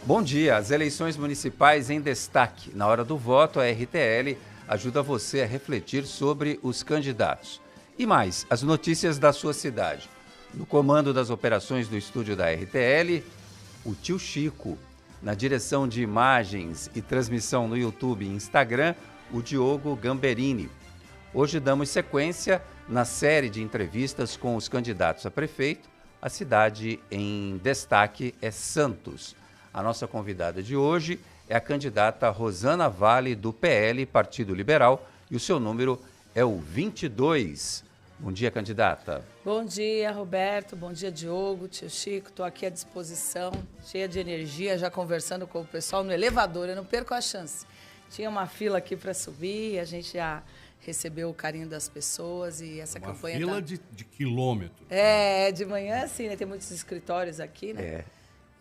Bom dia. As eleições municipais em destaque. Na hora do voto, a RTL ajuda você a refletir sobre os candidatos. E mais, as notícias da sua cidade. No comando das operações do estúdio da RTL, o tio Chico. Na direção de imagens e transmissão no YouTube e Instagram, o Diogo Gamberini. Hoje damos sequência na série de entrevistas com os candidatos a prefeito. A cidade em destaque é Santos. A nossa convidada de hoje é a candidata Rosana Vale, do PL, Partido Liberal, e o seu número é o 22. Bom dia, candidata. Bom dia, Roberto. Bom dia, Diogo, tio Chico. Estou aqui à disposição, cheia de energia, já conversando com o pessoal no elevador. Eu não perco a chance. Tinha uma fila aqui para subir, a gente já recebeu o carinho das pessoas e essa campanha... Uma fila de quilômetros. De manhã assim, né? Tem muitos escritórios aqui, né?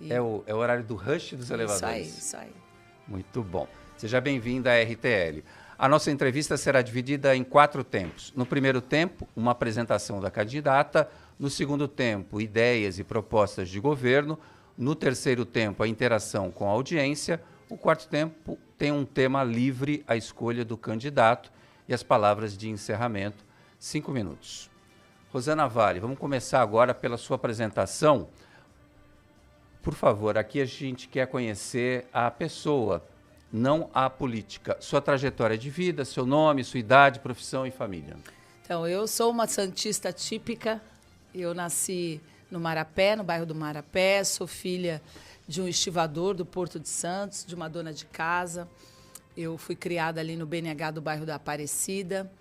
É o horário do rush dos elevadores. Isso aí. Muito bom. Seja bem-vinda à RTL. A nossa entrevista será dividida em 4 tempos. No primeiro tempo, uma apresentação da candidata. No segundo tempo, ideias e propostas de governo. No terceiro tempo, a interação com a audiência. O quarto tempo tem um tema livre à escolha do candidato e as palavras de encerramento. 5 minutos. Rosana Vale, vamos começar agora pela sua apresentação. Por favor, aqui a gente quer conhecer a pessoa, não a política. Sua trajetória de vida, seu nome, sua idade, profissão e família. Então, eu sou uma santista típica. Eu nasci no Marapé, no bairro do Marapé. Sou filha de um estivador do Porto de Santos, de uma dona de casa. Eu fui criada ali no BNH do bairro da Aparecida.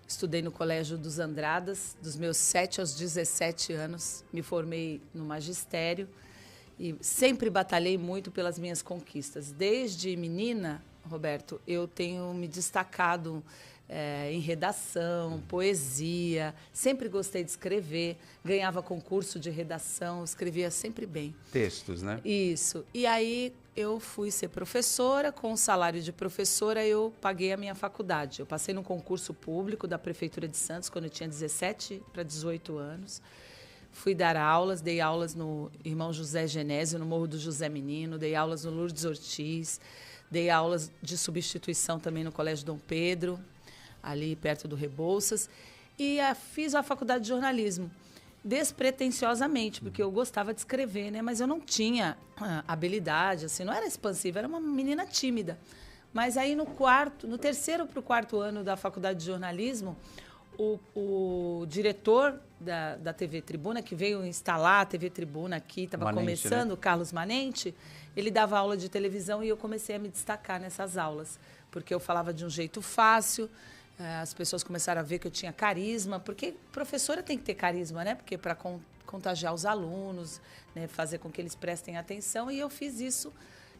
Estudei no Colégio dos Andradas, dos meus 7 aos 17 anos. Me formei no magistério. E sempre batalhei muito pelas minhas conquistas. Desde menina, Roberto, eu tenho me destacado em redação, poesia. Sempre gostei de escrever. Ganhava concurso de redação, escrevia sempre bem. Textos, né? Isso. E aí eu fui ser professora. Com o salário de professora, eu paguei a minha faculdade. Eu passei no concurso público da Prefeitura de Santos, quando eu tinha 17 para 18 anos. Fui dar aulas, dei aulas no Irmão José Genésio, no Morro do José Menino, dei aulas no Lourdes Ortiz, dei aulas de substituição também no Colégio Dom Pedro, ali perto do Rebouças, e fiz a faculdade de jornalismo, despretensiosamente, porque eu gostava de escrever, né? Mas eu não tinha habilidade, assim, não era expansiva, era uma menina tímida. Mas aí no terceiro para o quarto ano da faculdade de jornalismo, o diretor da TV Tribuna, que veio instalar a TV Tribuna aqui, estava começando, né? Carlos Manente, ele dava aula de televisão e eu comecei a me destacar nessas aulas, porque eu falava de um jeito fácil, as pessoas começaram a ver que eu tinha carisma, porque professora tem que ter carisma, né? Porque para contagiar os alunos, né? Fazer com que eles prestem atenção, e eu fiz isso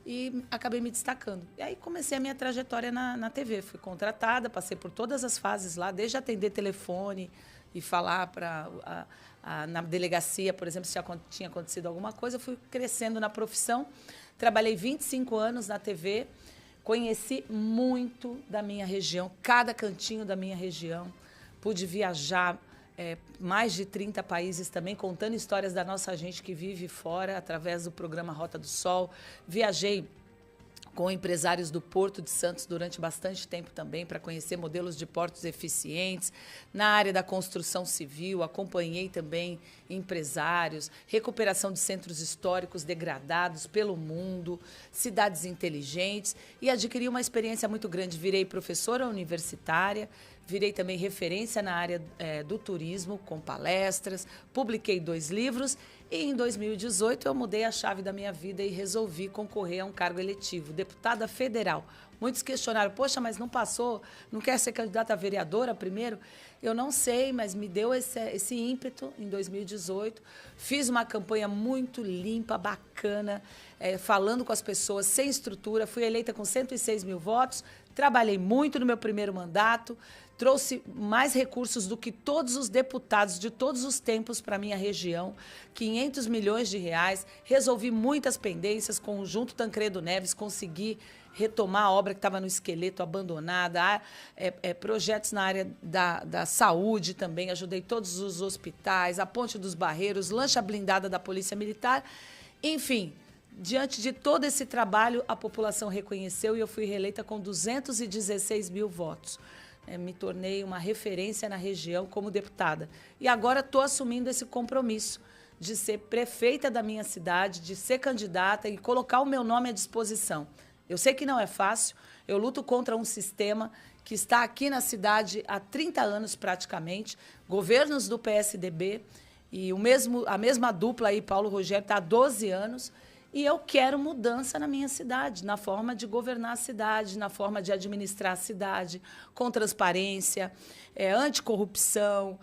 e acabei me destacando. E aí comecei a minha trajetória na TV. Fui contratada, passei por todas as fases lá, desde atender telefone e falar na delegacia, por exemplo, se tinha acontecido alguma coisa. Eu fui crescendo na profissão. Trabalhei 25 anos na TV, conheci muito da minha região, cada cantinho da minha região. Pude viajar mais de 30 países também, contando histórias da nossa gente que vive fora, através do programa Rota do Sol. Viajei com empresários do Porto de Santos durante bastante tempo também, para conhecer modelos de portos eficientes. Na área da construção civil, acompanhei também empresários, recuperação de centros históricos degradados pelo mundo, cidades inteligentes, e adquiri uma experiência muito grande. Virei professora universitária, virei também referência na área do turismo, com palestras, publiquei 2 livros, e em 2018 eu mudei a chave da minha vida e resolvi concorrer a um cargo eletivo, deputada federal. Muitos questionaram, poxa, mas não passou, não quer ser candidata a vereadora primeiro? Eu não sei, mas me deu esse ímpeto em 2018. Fiz uma campanha muito limpa, bacana, falando com as pessoas, sem estrutura. Fui eleita com 106 mil votos, trabalhei muito no meu primeiro mandato, trouxe mais recursos do que todos os deputados de todos os tempos para a minha região, 500 milhões de reais, resolvi muitas pendências, com o Junto Tancredo Neves, consegui retomar a obra que estava no esqueleto, abandonada, projetos na área da saúde também, ajudei todos os hospitais, a Ponte dos Barreiros, lancha blindada da Polícia Militar, enfim, diante de todo esse trabalho, a população reconheceu e eu fui reeleita com 216 mil votos. Me tornei uma referência na região como deputada. E agora estou assumindo esse compromisso de ser prefeita da minha cidade, de ser candidata e colocar o meu nome à disposição. Eu sei que não é fácil, eu luto contra um sistema que está aqui na cidade há 30 anos praticamente, governos do PSDB, e a mesma dupla aí, Paulo Rogério, está há 12 anos, e eu quero mudança na minha cidade, na forma de governar a cidade, na forma de administrar a cidade, com transparência, anticorrupção,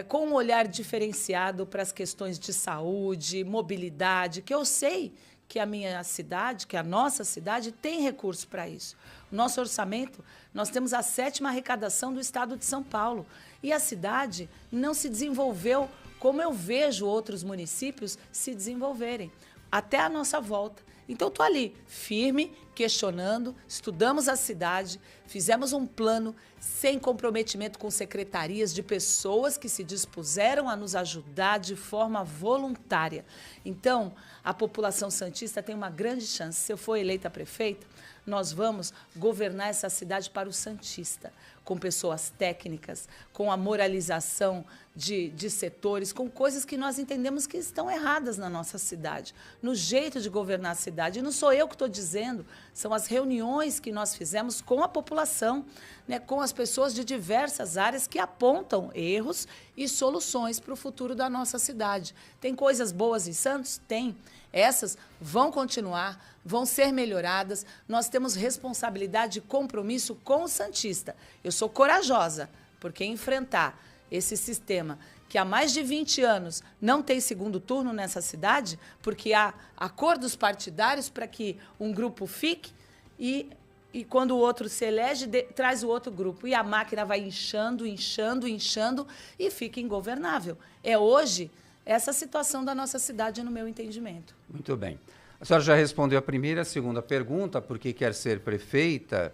com um olhar diferenciado para as questões de saúde, mobilidade, que eu sei que a minha cidade, que a nossa cidade, tem recurso para isso. O nosso orçamento, nós temos a 7ª arrecadação do estado de São Paulo. E a cidade não se desenvolveu como eu vejo outros municípios se desenvolverem, até a nossa volta. Então, estou ali, firme, questionando, estudamos a cidade, fizemos um plano sem comprometimento com secretarias de pessoas que se dispuseram a nos ajudar de forma voluntária. Então, a população santista tem uma grande chance. Se eu for eleita prefeita, nós vamos governar essa cidade para o santista, com pessoas técnicas, com a moralização de setores, com coisas que nós entendemos que estão erradas na nossa cidade, no jeito de governar a cidade. E não sou eu que estou dizendo, são as reuniões que nós fizemos com a população, né, com as pessoas de diversas áreas que apontam erros e soluções para o futuro da nossa cidade. Tem coisas boas em Santos? Tem. Essas vão continuar, vão ser melhoradas. Nós temos responsabilidade e compromisso com o santista. Eu sou corajosa, porque enfrentar esse sistema que há mais de 20 anos não tem segundo turno nessa cidade, porque há acordos partidários para que um grupo fique e quando o outro se elege, traz o outro grupo. E a máquina vai inchando, inchando, inchando e fica ingovernável. É hoje essa situação da nossa cidade, no meu entendimento. Muito bem. A senhora já respondeu a primeira, a segunda pergunta, por que quer ser prefeita?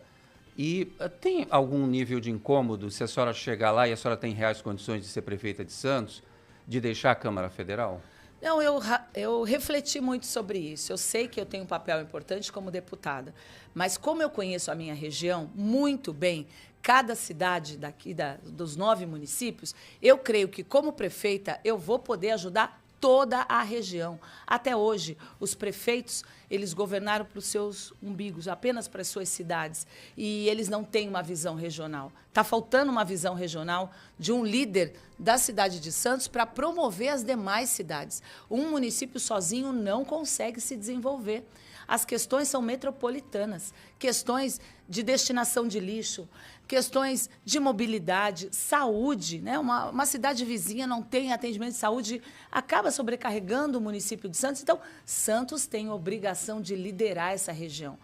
E tem algum nível de incômodo se a senhora chegar lá e a senhora tem reais condições de ser prefeita de Santos, de deixar a Câmara Federal? Não, eu refleti muito sobre isso. Eu sei que eu tenho um papel importante como deputada, mas como eu conheço a minha região muito bem, cada cidade daqui dos 9 municípios, eu creio que, como prefeita, eu vou poder ajudar toda a região. Até hoje, os prefeitos, eles governaram para os seus umbigos, apenas para as suas cidades, e eles não têm uma visão regional. Está faltando uma visão regional de um líder da cidade de Santos para promover as demais cidades. Um município sozinho não consegue se desenvolver. As questões são metropolitanas, questões de destinação de lixo, questões de mobilidade, saúde, né? Uma cidade vizinha não tem atendimento de saúde, acaba sobrecarregando o município de Santos. Então, Santos tem obrigação de liderar essa região.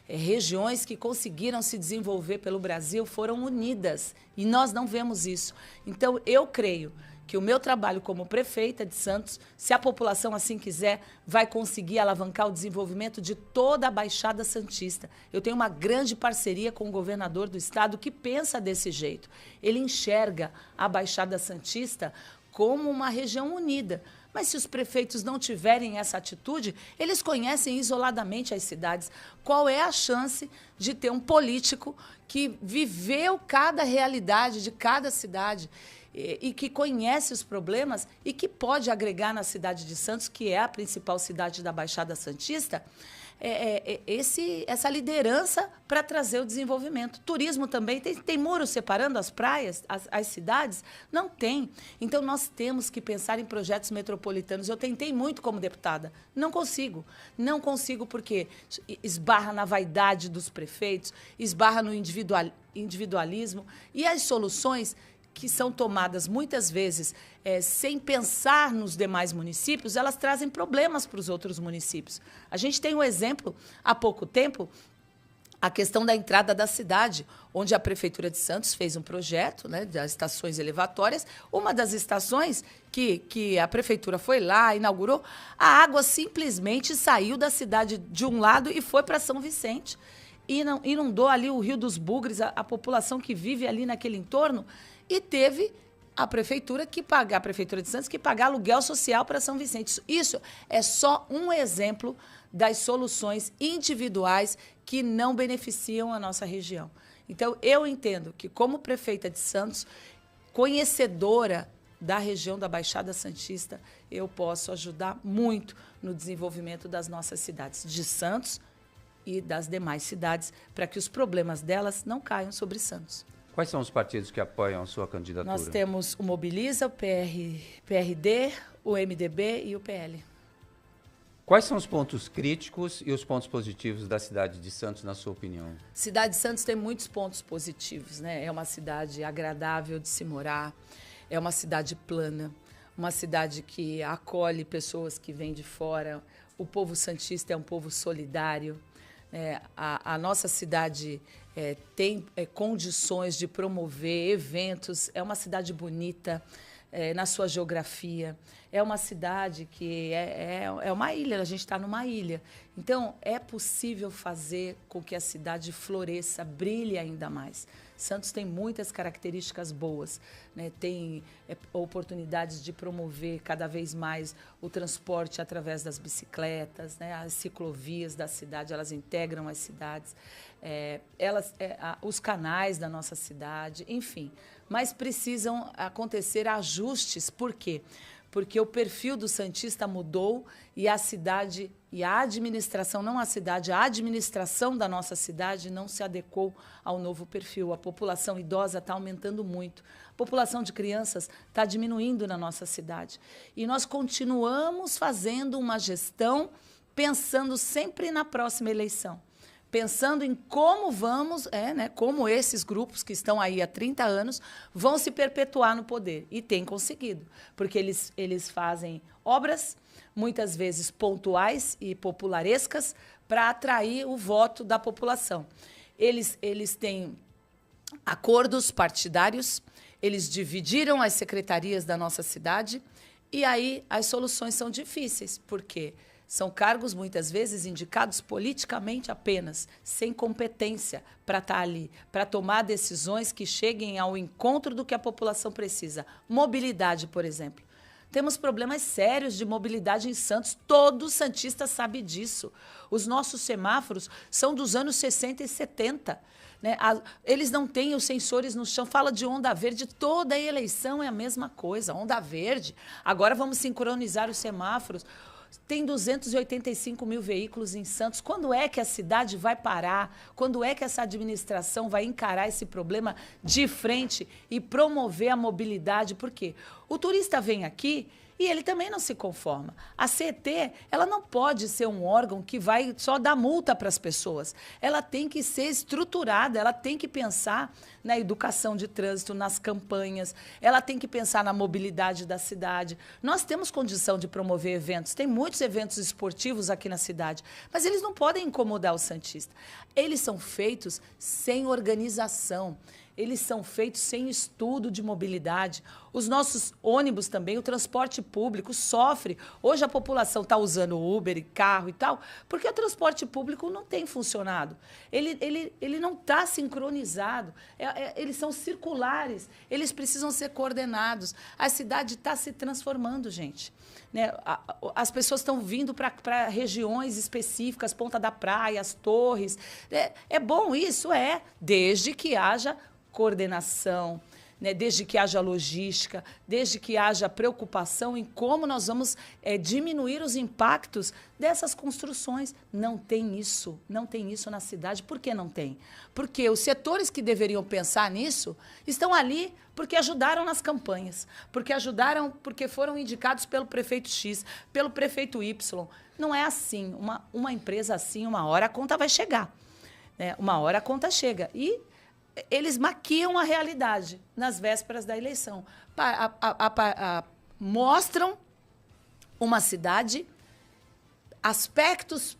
Regiões que conseguiram se desenvolver pelo Brasil foram unidas e nós não vemos isso. Então, eu creio que o meu trabalho como prefeita de Santos, se a população assim quiser, vai conseguir alavancar o desenvolvimento de toda a Baixada Santista. Eu tenho uma grande parceria com o governador do estado que pensa desse jeito. Ele enxerga a Baixada Santista como uma região unida. Mas se os prefeitos não tiverem essa atitude, eles conhecem isoladamente as cidades. Qual é a chance de ter um político que viveu cada realidade de cada cidade e que conhece os problemas e que pode agregar na cidade de Santos, que é a principal cidade da Baixada Santista, essa liderança para trazer o desenvolvimento. Turismo também. Tem muro separando as praias, as cidades? Não tem. Então, nós temos que pensar em projetos metropolitanos. Eu tentei muito como deputada. Não consigo. Não consigo porque esbarra na vaidade dos prefeitos, esbarra no individualismo e as soluções que são tomadas muitas vezes sem pensar nos demais municípios, elas trazem problemas para os outros municípios. A gente tem um exemplo, há pouco tempo, a questão da entrada da cidade, onde a Prefeitura de Santos fez um projeto, né, das estações elevatórias. Uma das estações que a Prefeitura foi lá, inaugurou, a água simplesmente saiu da cidade de um lado e foi para São Vicente. E inundou ali o Rio dos Bugres, a população que vive ali naquele entorno, e teve a Prefeitura de Santos que pagar aluguel social para São Vicente. Isso é só um exemplo das soluções individuais que não beneficiam a nossa região. Então, eu entendo que, como prefeita de Santos, conhecedora da região da Baixada Santista, eu posso ajudar muito no desenvolvimento das nossas cidades, de Santos e das demais cidades, para que os problemas delas não caiam sobre Santos. Quais são os partidos que apoiam a sua candidatura? Nós temos o Mobiliza, o PRD, o MDB e o PL. Quais são os pontos críticos e os pontos positivos da cidade de Santos, na sua opinião? Cidade de Santos tem muitos pontos positivos, né? É uma cidade agradável de se morar, é uma cidade plana, uma cidade que acolhe pessoas que vêm de fora. O povo santista é um povo solidário. A nossa cidade tem condições de promover eventos, é uma cidade bonita na sua geografia, é uma cidade que é uma ilha, a gente está numa ilha. Então, é possível fazer com que a cidade floresça, brilhe ainda mais. Santos tem muitas características boas, né? Tem oportunidades de promover cada vez mais o transporte através das bicicletas, né? As ciclovias da cidade, elas integram as cidades, os canais da nossa cidade, enfim. Mas precisam acontecer ajustes. Por quê? Porque o perfil do santista mudou e a cidade e a administração, não a cidade, a administração da nossa cidade não se adequou ao novo perfil. A população idosa está aumentando muito. A população de crianças está diminuindo na nossa cidade. E nós continuamos fazendo uma gestão pensando sempre na próxima eleição. Pensando em como como esses grupos que estão aí há 30 anos vão se perpetuar no poder. E têm conseguido, porque eles fazem obras, muitas vezes pontuais e popularescas, para atrair o voto da população. Eles têm acordos partidários, eles dividiram as secretarias da nossa cidade, e aí as soluções são difíceis, porque são cargos, muitas vezes, indicados politicamente apenas, sem competência para estar ali, para tomar decisões que cheguem ao encontro do que a população precisa. Mobilidade, por exemplo. Temos problemas sérios de mobilidade em Santos. Todo santista sabe disso. Os nossos semáforos são dos anos 60 e 70. Né? Eles não têm os sensores no chão. Fala de onda verde. Toda a eleição é a mesma coisa. Onda verde. Agora vamos sincronizar os semáforos. Tem 285 mil veículos em Santos. Quando é que a cidade vai parar? Quando é que essa administração vai encarar esse problema de frente e promover a mobilidade? Por quê? O turista vem aqui e ele também não se conforma. A CET, ela não pode ser um órgão que vai só dar multa para as pessoas. Ela tem que ser estruturada, ela tem que pensar na educação de trânsito, nas campanhas, ela tem que pensar na mobilidade da cidade. Nós temos condição de promover eventos, tem muitos eventos esportivos aqui na cidade, mas eles não podem incomodar o santista. Eles são feitos sem organização. Eles são feitos sem estudo de mobilidade. Os nossos ônibus também, o transporte público sofre. Hoje a população está usando Uber e carro e tal, porque o transporte público não tem funcionado. Ele não está sincronizado. Eles são circulares. Eles precisam ser coordenados. A cidade está se transformando, gente. Né? As pessoas estão vindo para regiões específicas, Ponta da Praia, as Torres. É bom isso? Desde que haja coordenação, né? Desde que haja logística, desde que haja preocupação em como nós vamos diminuir os impactos dessas construções. Não tem isso na cidade. Por que não tem? Porque os setores que deveriam pensar nisso estão ali porque ajudaram nas campanhas, porque foram indicados pelo prefeito X, pelo prefeito Y. Não é assim. Uma empresa assim, uma hora a conta vai chegar. Né? Uma hora a conta chega. E eles maquiam a realidade nas vésperas da eleição. Mostram uma cidade, aspectos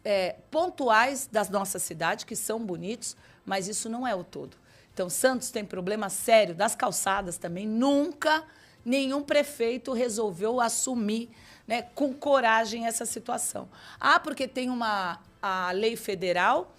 pontuais da nossa cidade, que são bonitos, mas isso não é o todo. Então, Santos tem problema sério das calçadas também. Nunca nenhum prefeito resolveu assumir, né, com coragem essa situação. Porque tem a lei federal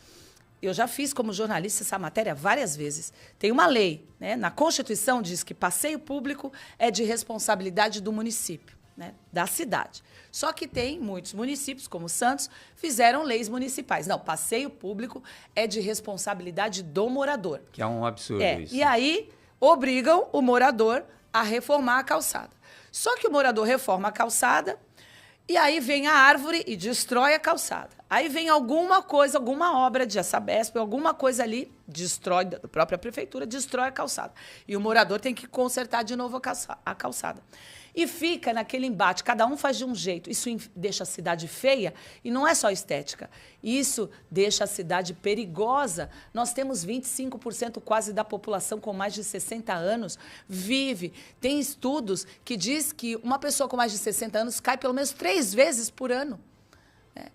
eu já fiz como jornalista essa matéria várias vezes. Tem uma lei, né? Na Constituição diz que passeio público é de responsabilidade do município, né? Da cidade. Só que tem muitos municípios, como Santos, fizeram leis municipais. Não, passeio público é de responsabilidade do morador. Que é um absurdo isso. E aí obrigam o morador a reformar a calçada. Só que o morador reforma a calçada e aí vem a árvore e destrói a calçada. Aí vem alguma coisa, alguma obra de Sabesp, alguma coisa ali, destrói, da própria prefeitura, destrói a calçada. E o morador tem que consertar de novo a calçada. E fica naquele embate, cada um faz de um jeito. Isso deixa a cidade feia e não é só estética. Isso deixa a cidade perigosa. Nós temos 25% quase da população com mais de 60 anos vive. Tem estudos que diz que uma pessoa com mais de 60 anos cai pelo menos 3 vezes por ano.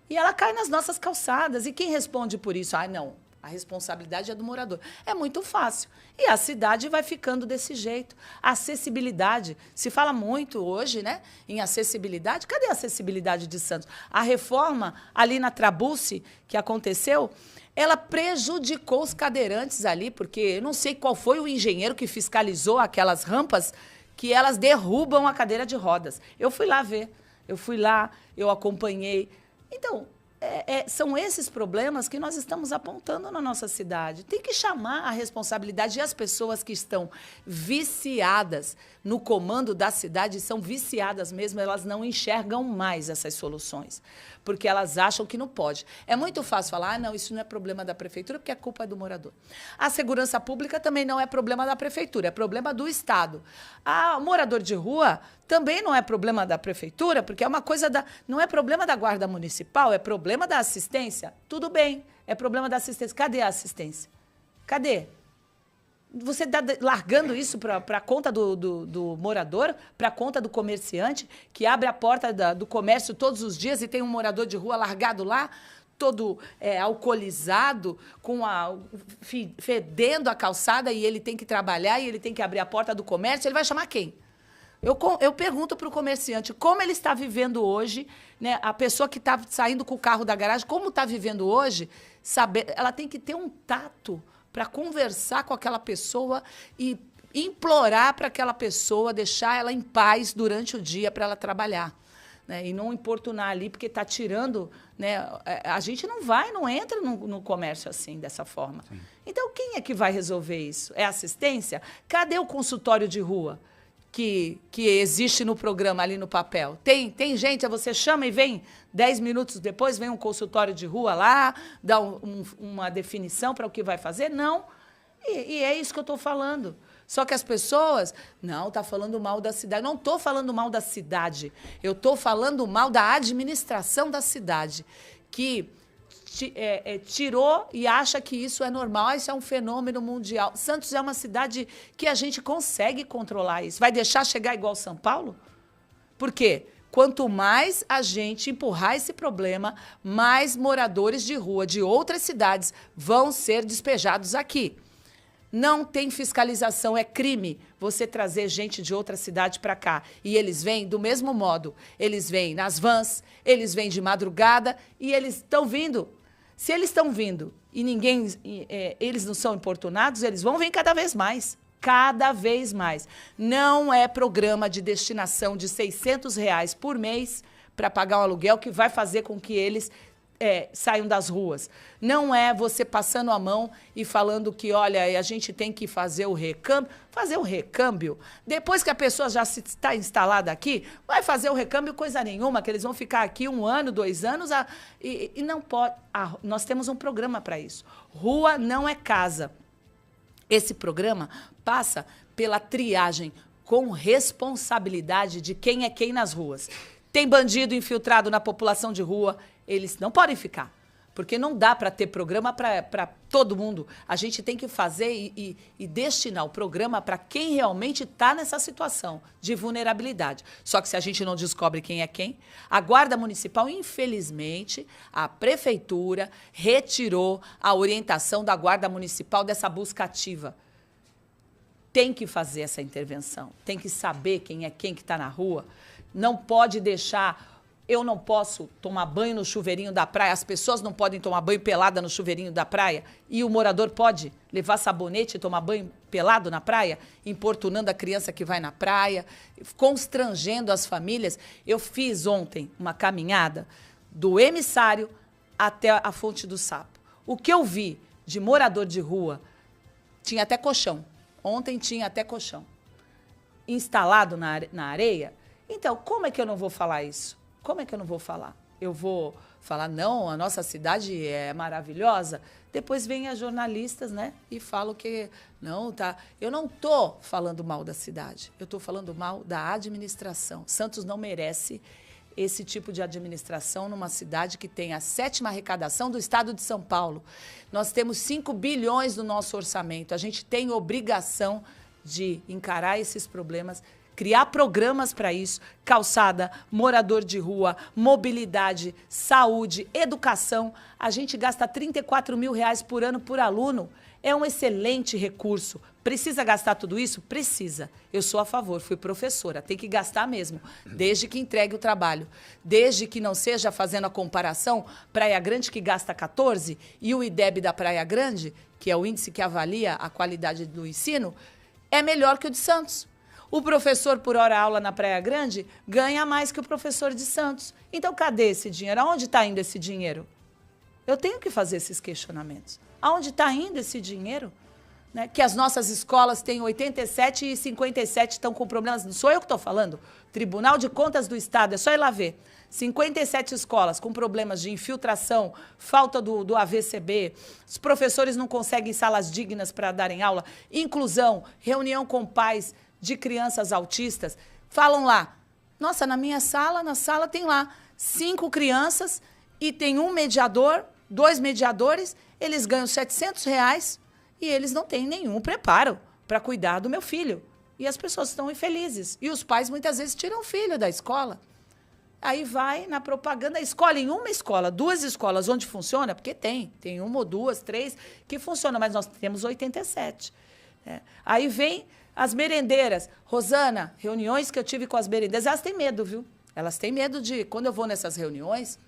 E ela cai nas nossas calçadas. E quem responde por isso? Ah, não. A responsabilidade é do morador. É muito fácil. E a cidade vai ficando desse jeito. A acessibilidade. Se fala muito hoje, né, em acessibilidade. Cadê a acessibilidade de Santos? A reforma ali na Trabuce, que aconteceu, ela prejudicou os cadeirantes ali, porque eu não sei qual foi o engenheiro que fiscalizou aquelas rampas que elas derrubam a cadeira de rodas. Eu fui lá ver. Eu fui lá, eu acompanhei. Então, são esses problemas que nós estamos apontando na nossa cidade. Tem que chamar a responsabilidade. E as pessoas que estão viciadas no comando da cidade, são viciadas mesmo, elas não enxergam mais essas soluções, porque elas acham que não pode. É muito fácil falar, não, isso não é problema da prefeitura, porque a culpa é do morador. A segurança pública também não é problema da prefeitura, é problema do Estado. O morador de rua também não é problema da prefeitura, porque é uma coisa não é problema da guarda municipal, é problema da assistência. Tudo bem, é problema da assistência. Cadê a assistência? Cadê? Você está largando isso para a conta do morador, para a conta do comerciante, que abre a porta do comércio todos os dias e tem um morador de rua largado lá, todo alcoolizado, fedendo a calçada, e ele tem que trabalhar e ele tem que abrir a porta do comércio. Ele vai chamar quem? Eu pergunto para o comerciante como ele está vivendo hoje, né? A pessoa que está saindo com o carro da garagem, como está vivendo hoje, ela tem que ter um tato para conversar com aquela pessoa e implorar para aquela pessoa, deixar ela em paz durante o dia para ela trabalhar, né? E não importunar ali, porque está tirando, né? A gente não entra no comércio assim, dessa forma. Sim. Então, quem é que vai resolver isso? É assistência? Cadê o consultório de rua que existe no programa ali no papel? Tem gente, você chama e vem 10 minutos depois, vem um consultório de rua lá, dá uma definição para o que vai fazer? Não. E é isso que eu estou falando. Só que as pessoas, não, está falando mal da cidade. Não estou falando mal da cidade. Eu estou falando mal da administração da cidade, que tirou e acha que isso é normal, isso é um fenômeno mundial. Santos é uma cidade que a gente consegue controlar isso. Vai deixar chegar igual São Paulo? Por quê? Quanto mais a gente empurrar esse problema, mais moradores de rua de outras cidades vão ser despejados aqui. Não tem fiscalização, é crime você trazer gente de outra cidade para cá. E eles vêm do mesmo modo. Eles vêm nas vans, eles vêm de madrugada e eles estão vindo. Se eles estão vindo e eles não são importunados, eles vão vir cada vez mais. Cada vez mais. Não é programa de destinação de R$600 por mês para pagar um aluguel que vai fazer com que eles saiam das ruas. Não é você passando a mão e falando que, olha, a gente tem que fazer o recâmbio. Fazer o recâmbio, depois que a pessoa já está instalada aqui, vai fazer o recâmbio coisa nenhuma, que eles vão ficar aqui 1 ano, 2 anos, e não pode. Nós temos um programa para isso. Rua não é casa. Esse programa passa pela triagem com responsabilidade de quem é quem nas ruas. Tem bandido infiltrado na população de rua, eles não podem ficar, porque não dá para ter programa para todo mundo. A gente tem que fazer e destinar o programa para quem realmente está nessa situação de vulnerabilidade. Só que se a gente não descobre quem é quem, a Guarda Municipal, infelizmente, a Prefeitura retirou a orientação da Guarda Municipal dessa busca ativa. Tem que fazer essa intervenção, tem que saber quem é quem que está na rua. Não pode deixar eu não posso tomar banho no chuveirinho da praia, as pessoas não podem tomar banho pelada no chuveirinho da praia, e o morador pode levar sabonete e tomar banho pelado na praia, importunando a criança que vai na praia, constrangendo as famílias. Eu fiz ontem uma caminhada do emissário até a Fonte do Sapo. O que eu vi de morador de rua, tinha até colchão. Ontem tinha até colchão. Instalado na areia. Então, como é que eu não vou falar isso? Como é que eu não vou falar? Eu vou falar, não, a nossa cidade é maravilhosa. Depois vem as jornalistas, né, e falam que não, tá. Eu não estou falando mal da cidade, eu estou falando mal da administração. Santos não merece esse tipo de administração numa cidade que tem a 7ª arrecadação do estado de São Paulo. Nós temos 5 bilhões no nosso orçamento. A gente tem obrigação de encarar esses problemas, criar programas para isso, calçada, morador de rua, mobilidade, saúde, educação. A gente gasta R$34 mil por ano por aluno. É um excelente recurso. Precisa gastar tudo isso? Precisa. Eu sou a favor, fui professora, tem que gastar mesmo, desde que entregue o trabalho. Desde que não seja fazendo a comparação, Praia Grande que gasta 14 e o IDEB da Praia Grande, que é o índice que avalia a qualidade do ensino, é melhor que o de Santos. O professor por hora aula na Praia Grande ganha mais que o professor de Santos. Então, cadê esse dinheiro? Aonde está indo esse dinheiro? Eu tenho que fazer esses questionamentos. Aonde está indo esse dinheiro? Né? Que as nossas escolas têm 87 e 57 estão com problemas. Não sou eu que estou falando. Tribunal de Contas do Estado, é só ir lá ver. 57 escolas com problemas de infiltração, falta do AVCB, os professores não conseguem salas dignas para darem aula, inclusão, reunião com pais de crianças autistas. Falam lá, nossa, na sala tem lá 5 crianças e tem um mediador, 2 mediadores, eles ganham R$700 e eles não têm nenhum preparo para cuidar do meu filho. E as pessoas estão infelizes. E os pais muitas vezes tiram o filho da escola. Aí vai na propaganda, escolhem uma escola, 2 escolas onde funciona, porque tem 1 ou 2, 3 que funcionam, mas nós temos 87. Aí vem as merendeiras. Rosana, reuniões que eu tive com as merendeiras, elas têm medo, viu? Elas têm medo de, quando eu vou nessas reuniões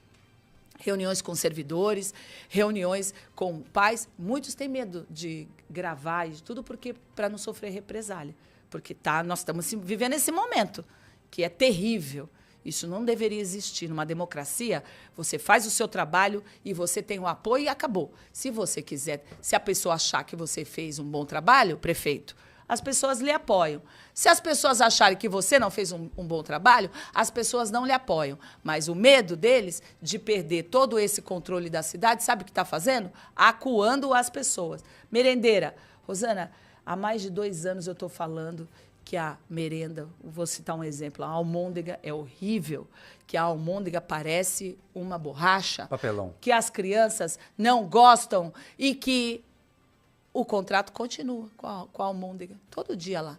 com servidores, reuniões com pais, muitos têm medo de gravar e de tudo porque para não sofrer represália. Porque nós estamos vivendo esse momento, que é terrível. Isso não deveria existir. Numa democracia, você faz o seu trabalho e você tem o apoio e acabou. Se você quiser, se a pessoa achar que você fez um bom trabalho, prefeito, as pessoas lhe apoiam. Se as pessoas acharem que você não fez um bom trabalho, as pessoas não lhe apoiam. Mas o medo deles de perder todo esse controle da cidade, sabe o que está fazendo? Acuando as pessoas. Merendeira. Rosana, há mais de 2 anos eu estou falando que a merenda, vou citar um exemplo, a almôndega é horrível, que a almôndega parece uma borracha. Papelão. Que as crianças não gostam e que o contrato continua com a almôndega, todo dia lá,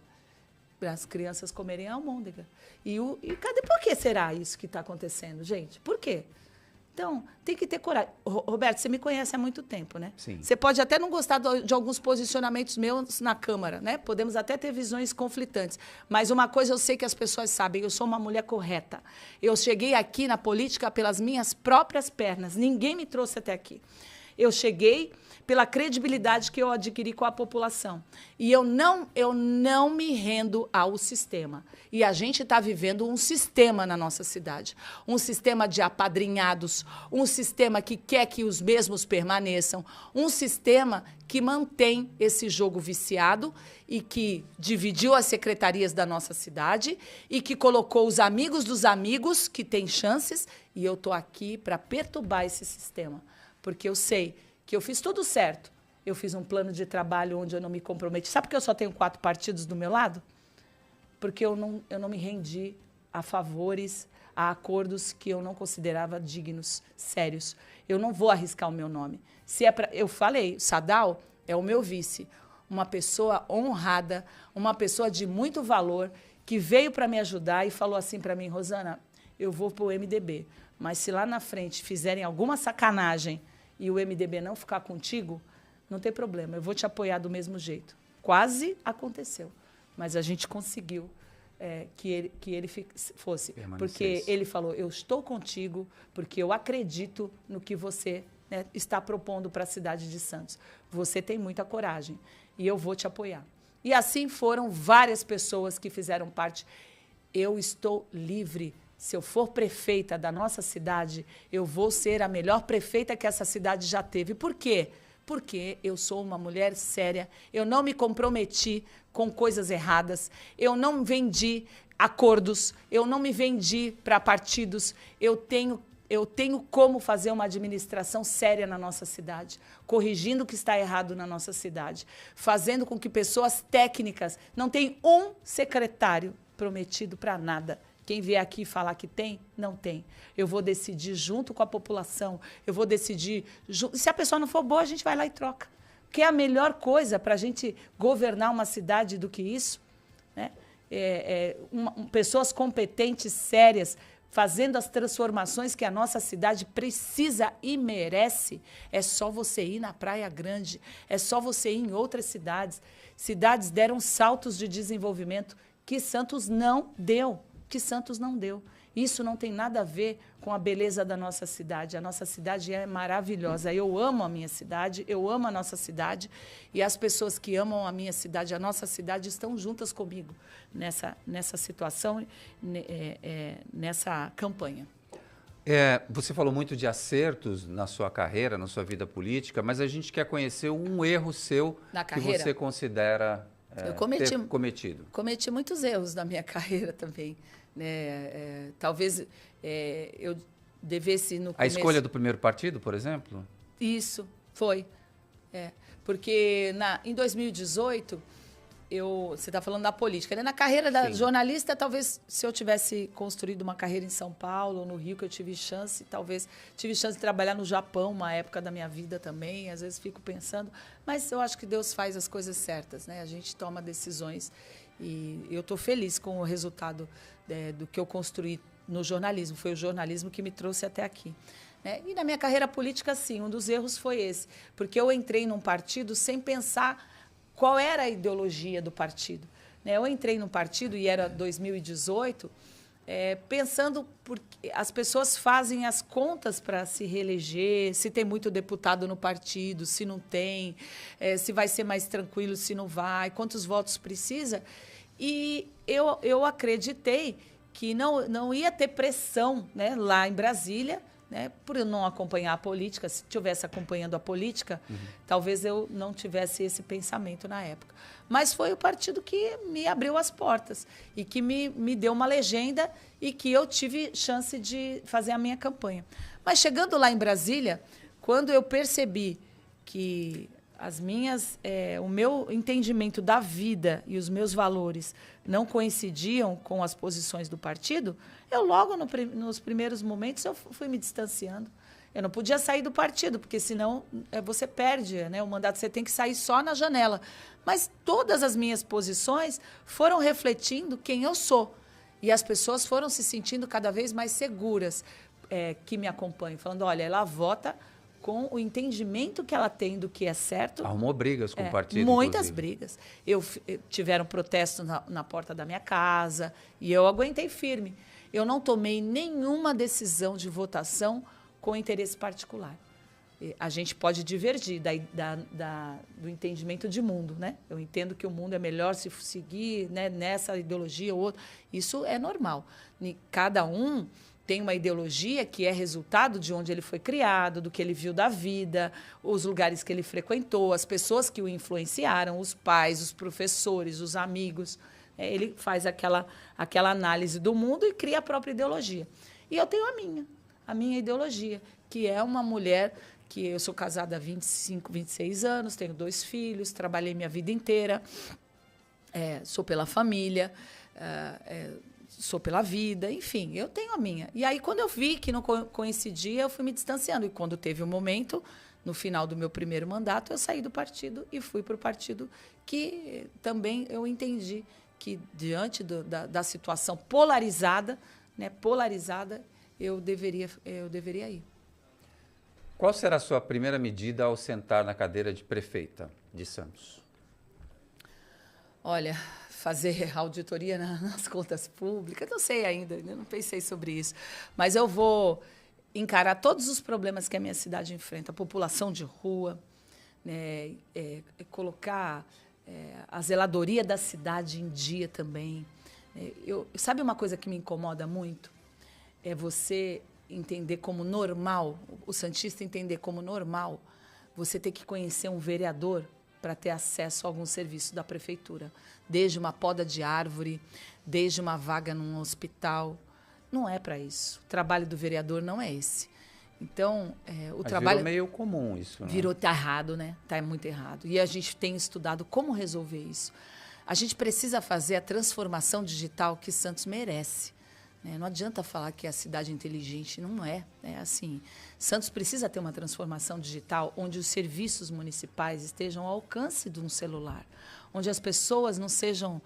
para as crianças comerem a almôndega. E cadê? Por que será isso que está acontecendo, gente? Por quê? Então, tem que ter coragem. Roberto, você me conhece há muito tempo, né? Sim. Você pode até não gostar de alguns posicionamentos meus na Câmara, né? Podemos até ter visões conflitantes. Mas uma coisa eu sei que as pessoas sabem, eu sou uma mulher correta. Eu cheguei aqui na política pelas minhas próprias pernas. Ninguém me trouxe até aqui. Eu cheguei pela credibilidade que eu adquiri com a população. E eu não me rendo ao sistema. E a gente está vivendo um sistema na nossa cidade. Um sistema de apadrinhados, um sistema que quer que os mesmos permaneçam, um sistema que mantém esse jogo viciado e que dividiu as secretarias da nossa cidade e que colocou os amigos dos amigos que têm chances. E eu estou aqui para perturbar esse sistema. Porque eu sei que eu fiz tudo certo. Eu fiz um plano de trabalho onde eu não me comprometi. Sabe por que eu só tenho 4 partidos do meu lado? Porque eu não me rendi a favores, a acordos que eu não considerava dignos, sérios. Eu não vou arriscar o meu nome. Se é pra, eu falei, Sadal é o meu vice. Uma pessoa honrada, uma pessoa de muito valor, que veio para me ajudar e falou assim para mim, Rosana, eu vou para o MDB, mas se lá na frente fizerem alguma sacanagem e o MDB não ficar contigo, não tem problema, eu vou te apoiar do mesmo jeito. Quase aconteceu, mas a gente conseguiu que ele fosse. Permanecesse. Porque ele falou, eu estou contigo, porque eu acredito no que você, né, está propondo para a cidade de Santos. Você tem muita coragem e eu vou te apoiar. E assim foram várias pessoas que fizeram parte. Eu estou livre. Se eu for prefeita da nossa cidade, eu vou ser a melhor prefeita que essa cidade já teve. Por quê? Porque eu sou uma mulher séria, eu não me comprometi com coisas erradas, eu não vendi acordos, eu não me vendi para partidos, eu tenho como fazer uma administração séria na nossa cidade, corrigindo o que está errado na nossa cidade, fazendo com que pessoas técnicas, não tem um secretário prometido para nada. Quem vier aqui falar que tem, não tem. Eu vou decidir junto com a população, eu vou decidir... Se a pessoa não for boa, a gente vai lá e troca. Porque é a melhor coisa para a gente governar uma cidade do que isso, né? Pessoas competentes, sérias, fazendo as transformações que a nossa cidade precisa e merece. É só você ir na Praia Grande, é só você ir em outras cidades. Cidades deram saltos de desenvolvimento que Santos não deu. Isso não tem nada a ver com a beleza da nossa cidade. A nossa cidade é maravilhosa. Eu amo a minha cidade, eu amo a nossa cidade. E as pessoas que amam a minha cidade, a nossa cidade, estão juntas comigo nessa situação, nessa campanha. Você falou muito de acertos na sua carreira, na sua vida política, mas a gente quer conhecer um erro seu que você considera eu ter cometido. Cometi muitos erros na minha carreira também. Né? Talvez eu devesse, no começo... A escolha do primeiro partido, por exemplo? Isso, foi. Porque em 2018, você está falando da política, né? Na carreira da jornalista, talvez, se eu tivesse construído uma carreira em São Paulo, no Rio, que eu tive chance, talvez tive chance de trabalhar no Japão, uma época da minha vida também, às vezes fico pensando, mas eu acho que Deus faz as coisas certas, né? A gente toma decisões e eu estou feliz com o resultado do que eu construí no jornalismo. Foi o jornalismo que me trouxe até aqui. Né? E na minha carreira política, sim, um dos erros foi esse, porque eu entrei num partido sem pensar qual era a ideologia do partido. Eu entrei no partido, e era 2018, pensando porque as pessoas fazem as contas para se reeleger, se tem muito deputado no partido, se não tem, se vai ser mais tranquilo, se não vai, quantos votos precisa. E eu acreditei que não ia ter pressão, né, lá em Brasília, né, por eu não acompanhar a política. Se estivesse acompanhando a política, talvez eu não tivesse esse pensamento na época. Mas foi o partido que me abriu as portas e que me deu uma legenda e que eu tive chance de fazer a minha campanha. Mas chegando lá em Brasília, quando eu percebi que o meu entendimento da vida e os meus valores não coincidiam com as posições do partido, eu logo nos primeiros momentos eu fui me distanciando. Eu não podia sair do partido, porque senão você perde, né, o mandato, você tem que sair só na janela. Mas todas as minhas posições foram refletindo quem eu sou. E as pessoas foram se sentindo cada vez mais seguras que me acompanham, falando, olha, ela vota com o entendimento que ela tem do que é certo. Arrumou brigas com o partido, muitas inclusive. Brigas. Tiveram protestos na porta da minha casa e eu aguentei firme. Eu não tomei nenhuma decisão de votação com interesse particular. A gente pode divergir do entendimento de mundo, né? Eu entendo que o mundo é melhor se seguir, né, nessa ideologia ou outra. Isso é normal. Cada um tem uma ideologia que é resultado de onde ele foi criado, do que ele viu da vida, os lugares que ele frequentou, as pessoas que o influenciaram, os pais, os professores, os amigos. Ele faz aquela análise do mundo e cria a própria ideologia. E eu tenho a minha ideologia, que é uma mulher que eu sou casada há 25, 26 anos, tenho 2 filhos, trabalhei minha vida inteira, sou pela família, sou pela vida, enfim, eu tenho a minha. E aí, quando eu vi que não coincidia, eu fui me distanciando. E quando teve um momento, no final do meu primeiro mandato, eu saí do partido e fui para o partido que também eu entendi que, diante da situação polarizada, né, eu deveria ir. Qual será a sua primeira medida ao sentar na cadeira de prefeita de Santos? Olha, fazer auditoria nas contas públicas. Não sei ainda, eu não pensei sobre isso. Mas eu vou encarar todos os problemas que a minha cidade enfrenta. A população de rua, né, colocar a zeladoria da cidade em dia também. Sabe uma coisa que me incomoda muito? É você entender como normal, o santista entender como normal, você ter que conhecer um vereador para ter acesso a algum serviço da prefeitura. Desde uma poda de árvore, desde uma vaga num hospital. Não é para isso. O trabalho do vereador não é esse. Então, o trabalho... Virou meio comum isso, né? Virou, tá errado, né? Tá muito errado. E a gente tem estudado como resolver isso. A gente precisa fazer a transformação digital que Santos merece. Né? Não adianta falar que é a cidade inteligente, não é. É assim, Santos precisa ter uma transformação digital onde os serviços municipais estejam ao alcance de um celular, onde as pessoas não sejam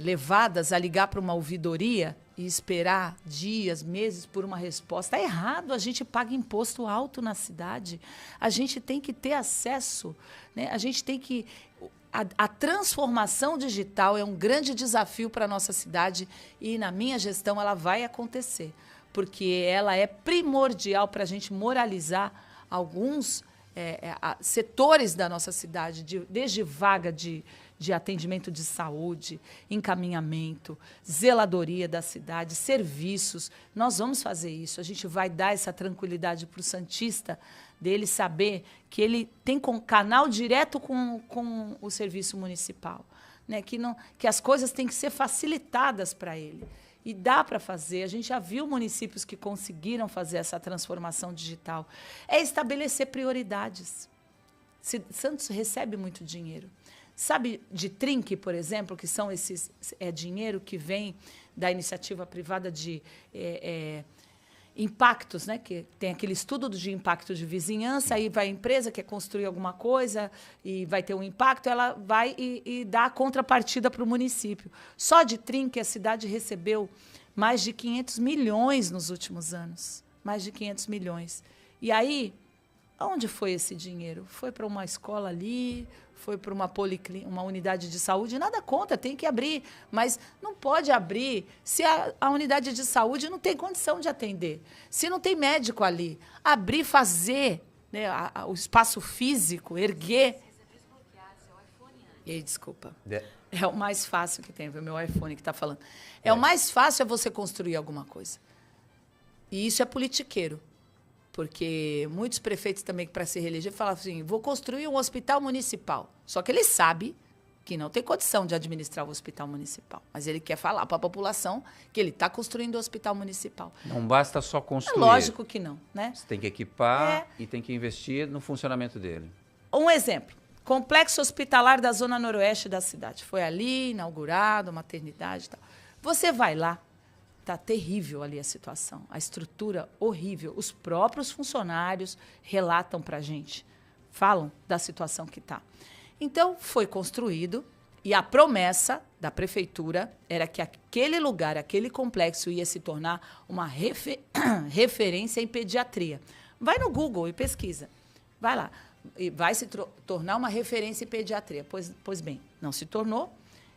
levadas a ligar para uma ouvidoria e esperar dias, meses por uma resposta. Está errado, a gente paga imposto alto na cidade, a gente tem que ter acesso, né? A gente tem que... A transformação digital é um grande desafio para a nossa cidade e, na minha gestão, ela vai acontecer, porque ela é primordial para a gente moralizar alguns setores da nossa cidade, desde vaga de atendimento de saúde, encaminhamento, zeladoria da cidade, serviços. Nós vamos fazer isso. A gente vai dar essa tranquilidade para o santista, dele saber que ele tem canal direto com o serviço municipal, né? Que as coisas têm que ser facilitadas para ele. E dá para fazer. A gente já viu municípios que conseguiram fazer essa transformação digital. É estabelecer prioridades. Santos recebe muito dinheiro. Sabe de trinque, por exemplo, que são esses dinheiro que vem da iniciativa privada de impactos, né? Que tem aquele estudo de impacto de vizinhança, aí vai a empresa que quer construir alguma coisa e vai ter um impacto, ela vai e dá a contrapartida para o município. Só de trinque a cidade recebeu mais de 500 milhões nos últimos anos. Mais de 500 milhões. E aí, aonde foi esse dinheiro? Foi para uma escola ali, foi para uma unidade de saúde, nada contra, tem que abrir. Mas não pode abrir se a unidade de saúde não tem condição de atender. Se não tem médico ali. Abrir, fazer, né, o espaço físico, erguer. E aí, desculpa. É o mais fácil que tem, o meu iPhone que está falando. O mais fácil é você construir alguma coisa. E isso é politiqueiro. Porque muitos prefeitos também, para se reeleger, falam assim, vou construir um hospital municipal. Só que ele sabe que não tem condição de administrar o hospital municipal. Mas ele quer falar para a população que ele está construindo o hospital municipal. Não basta só construir. É lógico que não, né? Você tem que equipar e tem que investir no funcionamento dele. Um exemplo. Complexo hospitalar da Zona Noroeste da cidade. Foi ali, inaugurado, maternidade e tal. Você vai lá. Está terrível ali a situação, a estrutura horrível. Os próprios funcionários relatam para a gente, falam da situação que está. Então, foi construído e a promessa da prefeitura era que aquele lugar, aquele complexo ia se tornar uma referência em pediatria. Vai no Google e pesquisa. Vai lá. E vai se tornar uma referência em pediatria. Pois bem, não se tornou.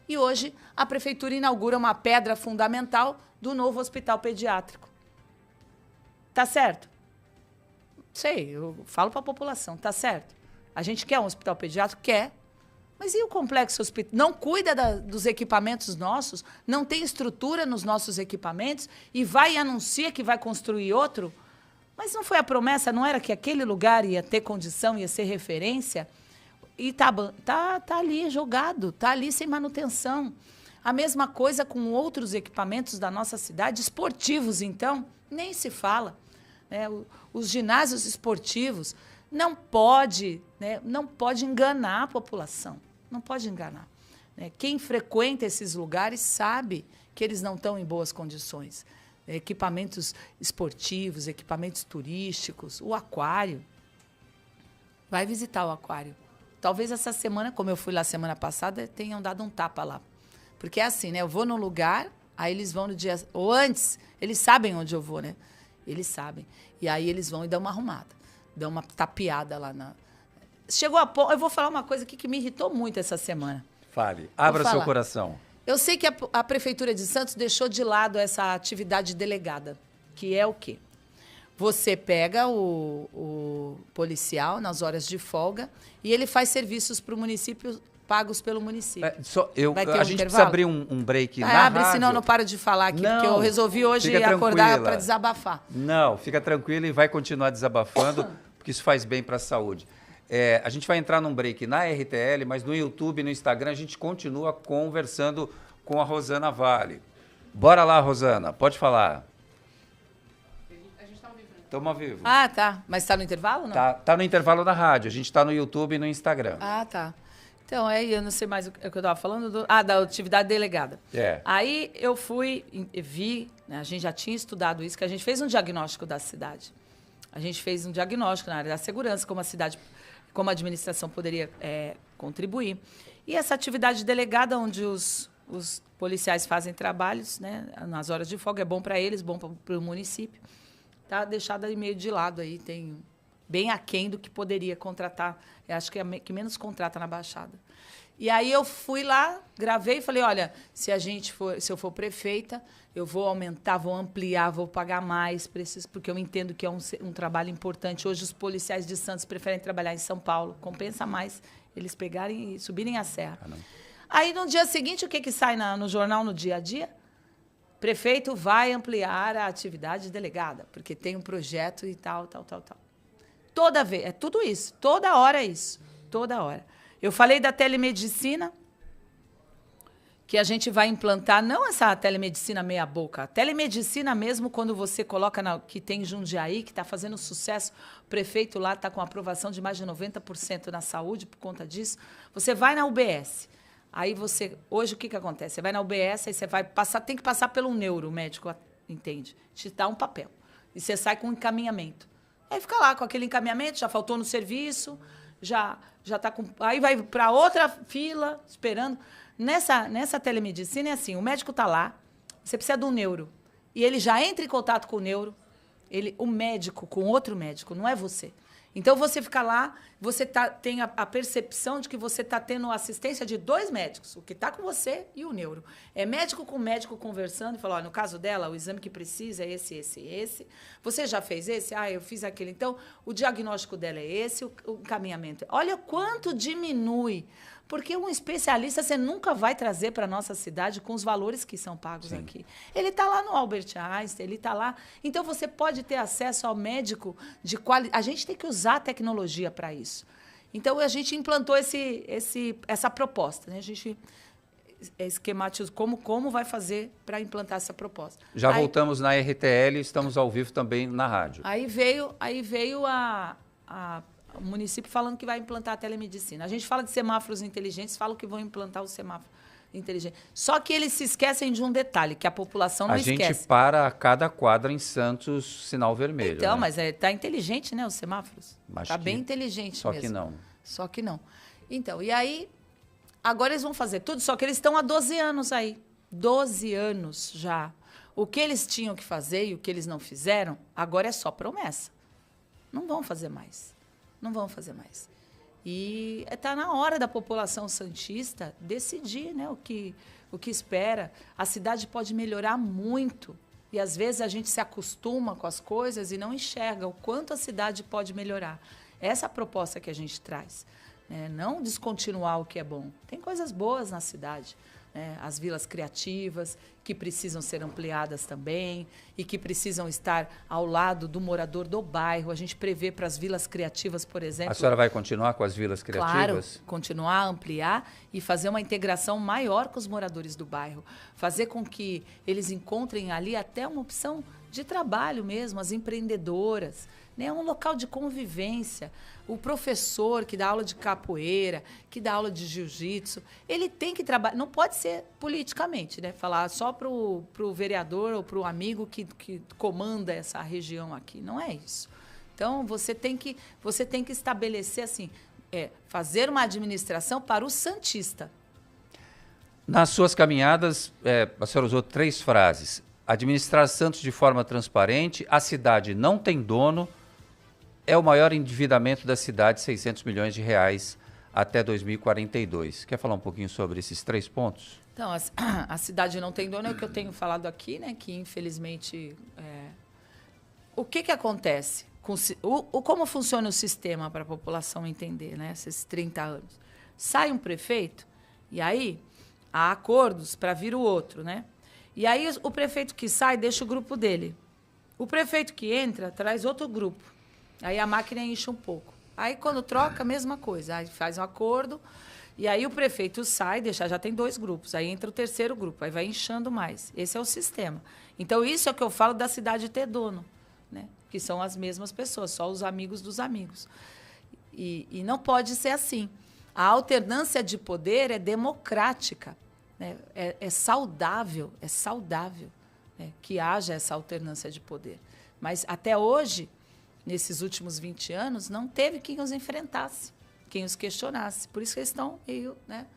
E hoje a prefeitura inaugura uma pedra fundamental do novo hospital pediátrico. Tá certo? Sei, eu falo para a população, tá certo? A gente quer um hospital pediátrico? Quer. Mas e o complexo hospital? Não cuida dos equipamentos nossos? Não tem estrutura nos nossos equipamentos? E vai e anuncia que vai construir outro? Mas não foi a promessa, não era que aquele lugar ia ter condição, ia ser referência? E tá ali jogado, tá ali sem manutenção. A mesma coisa com outros equipamentos da nossa cidade, esportivos, então, nem se fala. Né? Os ginásios esportivos não pode enganar a população, não pode enganar. Né? Quem frequenta esses lugares sabe que eles não estão em boas condições. Equipamentos esportivos, equipamentos turísticos, o aquário. Vai visitar o aquário. Talvez essa semana, como eu fui lá semana passada, tenham dado um tapa lá. Porque é assim, né? Eu vou num lugar, aí eles vão no dia... Ou antes, eles sabem onde eu vou, né? Eles sabem. E aí eles vão e dão uma arrumada. Dão uma tapeada lá na... Chegou a ponto... Eu vou falar uma coisa aqui que me irritou muito essa semana. Fale, abra Vou seu falar. coração. Eu sei que a Prefeitura de Santos deixou de lado essa atividade delegada, que é o quê? Você pega o policial nas horas de folga e ele faz serviços para o município pagos pelo município. Vai ter A um gente intervalo? precisa abrir um break na Abre, rádio. senão eu não paro de falar aqui, porque eu Não, resolvi hoje fica acordar tranquila. para desabafar. Não, fica tranquilo e vai continuar desabafando, porque isso faz bem para a saúde. A gente vai entrar num break na RTL, mas no YouTube e no Instagram a gente continua conversando com a Rosana Vale. Bora lá, Rosana, pode falar. A gente tá ao vivo, né? Estamos ao vivo. Ah, tá. Mas está no intervalo ou não? Tá no intervalo da rádio, a gente está no YouTube e no Instagram. Ah, tá. Então, eu não sei mais o que eu estava falando. Da atividade delegada. Aí eu vi, né, a gente já tinha estudado isso, que a gente fez um diagnóstico da cidade. A gente fez um diagnóstico na área da segurança, como a administração poderia contribuir. E essa atividade delegada, onde os policiais fazem trabalhos, né, nas horas de folga, é bom para eles, bom para o município. Está deixada aí meio de lado, aí tem bem aquém do que poderia contratar. Eu acho que é a que menos contrata na Baixada. E aí eu fui lá, gravei e falei, olha, se eu for prefeita, eu vou aumentar, vou ampliar, vou pagar mais, porque eu entendo que é um trabalho importante. Hoje os policiais de Santos preferem trabalhar em São Paulo, compensa mais eles pegarem e subirem a serra. Aí no dia seguinte, o que sai no jornal no dia a dia? Prefeito vai ampliar a atividade delegada, porque tem um projeto e tal. Toda vez, é tudo isso, toda hora é isso, toda hora. Eu falei da telemedicina, que a gente vai implantar, não essa telemedicina meia boca, a telemedicina mesmo quando você coloca, que tem Jundiaí, que está fazendo sucesso, o prefeito lá está com aprovação de mais de 90% na saúde por conta disso, você vai na UBS, aí hoje o que acontece? Você vai na UBS, aí você tem que passar pelo neuro, o médico entende, te dá um papel, e você sai com um encaminhamento. Aí fica lá com aquele encaminhamento, já faltou no serviço, já está com... Aí vai para outra fila, esperando. Nessa telemedicina é assim, o médico está lá, você precisa de um neuro, e ele já entra em contato com o neuro, o médico com outro médico, não é você. Então, você fica lá, você tem a percepção de que você está tendo assistência de dois médicos, o que está com você e o neuro. É médico com médico conversando e fala, no caso dela, o exame que precisa é esse. Você já fez esse? Eu fiz aquele. Então, o diagnóstico dela é esse, o encaminhamento. Olha quanto diminui. Porque um especialista você nunca vai trazer para a nossa cidade com os valores que são pagos aqui. Ele está lá no Albert Einstein, ele está lá. Então, você pode ter acesso ao médico de qualidade. A gente tem que usar a tecnologia para isso. Então, a gente implantou essa proposta. Né? A gente esquematizou como vai fazer para implantar essa proposta. Já voltamos na RTL, estamos ao vivo também na rádio. Aí veio o município falando que vai implantar a telemedicina. A gente fala de semáforos inteligentes, falam que vão implantar o semáforo inteligente. Só que eles se esquecem de um detalhe, que a população não esquece. A gente para a cada quadra em Santos, sinal vermelho. Então, né? mas está inteligente, né, os semáforos? Está bem inteligente só mesmo. Só que não. Então, e aí, agora eles vão fazer tudo, só que eles estão há 12 anos aí. 12 anos já. O que eles tinham que fazer e o que eles não fizeram, agora é só promessa. Não vão fazer mais. E está na hora da população santista decidir, né, o que espera. A cidade pode melhorar muito. E, às vezes, a gente se acostuma com as coisas e não enxerga o quanto a cidade pode melhorar. Essa é a proposta que a gente traz. Né? Não descontinuar o que é bom. Tem coisas boas na cidade. Né? As vilas criativas, que precisam ser ampliadas também e que precisam estar ao lado do morador do bairro. A gente prevê para as vilas criativas, por exemplo... A senhora vai continuar com as vilas criativas? Claro, continuar a ampliar e fazer uma integração maior com os moradores do bairro. Fazer com que eles encontrem ali até uma opção de trabalho mesmo, as empreendedoras. Né? Um local de convivência. O professor que dá aula de capoeira, que dá aula de jiu-jitsu, ele tem que trabalhar, não pode ser politicamente, né? Falar só para o vereador ou para o amigo que comanda essa região aqui. Não é isso. Então, você tem que estabelecer, assim, fazer uma administração para o santista. Nas suas caminhadas, a senhora usou 3 frases. Administrar Santos de forma transparente, a cidade não tem dono, é o maior endividamento da cidade, 600 milhões de reais até 2042. Quer falar um pouquinho sobre esses 3 pontos? Então, a cidade não tem dono, é o que eu tenho falado aqui, né? Que, infelizmente, o que acontece? Como funciona o sistema para a população entender, né? Esses 30 anos. Sai um prefeito, e aí há acordos para vir o outro, né? E aí o prefeito que sai deixa o grupo dele. O prefeito que entra traz outro grupo. Aí a máquina enche um pouco. Aí, quando troca, a mesma coisa. Aí faz um acordo, e aí o prefeito sai, já tem 2 grupos. Aí entra o terceiro grupo, aí vai inchando mais. Esse é o sistema. Então, isso é o que eu falo da cidade ter dono, né? Que são as mesmas pessoas, só os amigos dos amigos. E não pode ser assim. A alternância de poder é democrática, né? É saudável, né? Que haja essa alternância de poder. Mas, até hoje, nesses últimos 20 anos, não teve quem os enfrentasse, quem os questionasse. Por isso que eles estão meio, né?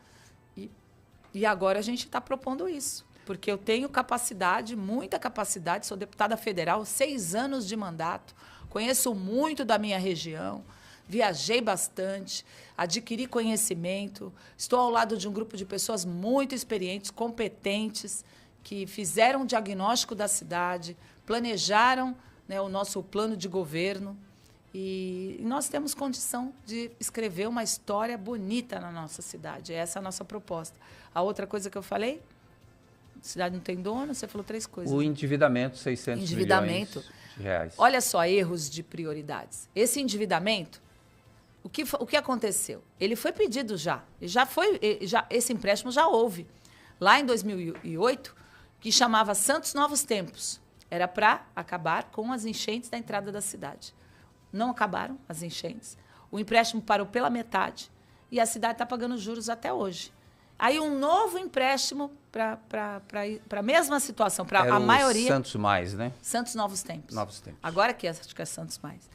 E agora a gente está propondo isso. Porque eu tenho capacidade, muita capacidade, sou deputada federal, 6 anos de mandato, conheço muito da minha região, viajei bastante, adquiri conhecimento, estou ao lado de um grupo de pessoas muito experientes, competentes, que fizeram um diagnóstico da cidade, planejaram, né, o nosso plano de governo, e nós temos condição de escrever uma história bonita na nossa cidade. Essa é a nossa proposta. A outra coisa que eu falei, a cidade não tem dono, você falou 3 coisas. O endividamento, 600 milhões de reais. Olha só, erros de prioridades. Esse endividamento, o que aconteceu? Ele foi pedido já. Esse empréstimo já houve. Lá em 2008, que chamava Santos Novos Tempos. Era para acabar com as enchentes da entrada da cidade. Não acabaram as enchentes. O empréstimo parou pela metade e a cidade está pagando juros até hoje. Aí um novo empréstimo para a mesma situação, para a maioria. Santos Mais, né? Santos Novos Tempos. Novos Tempos. Agora que acho que é Santos Mais.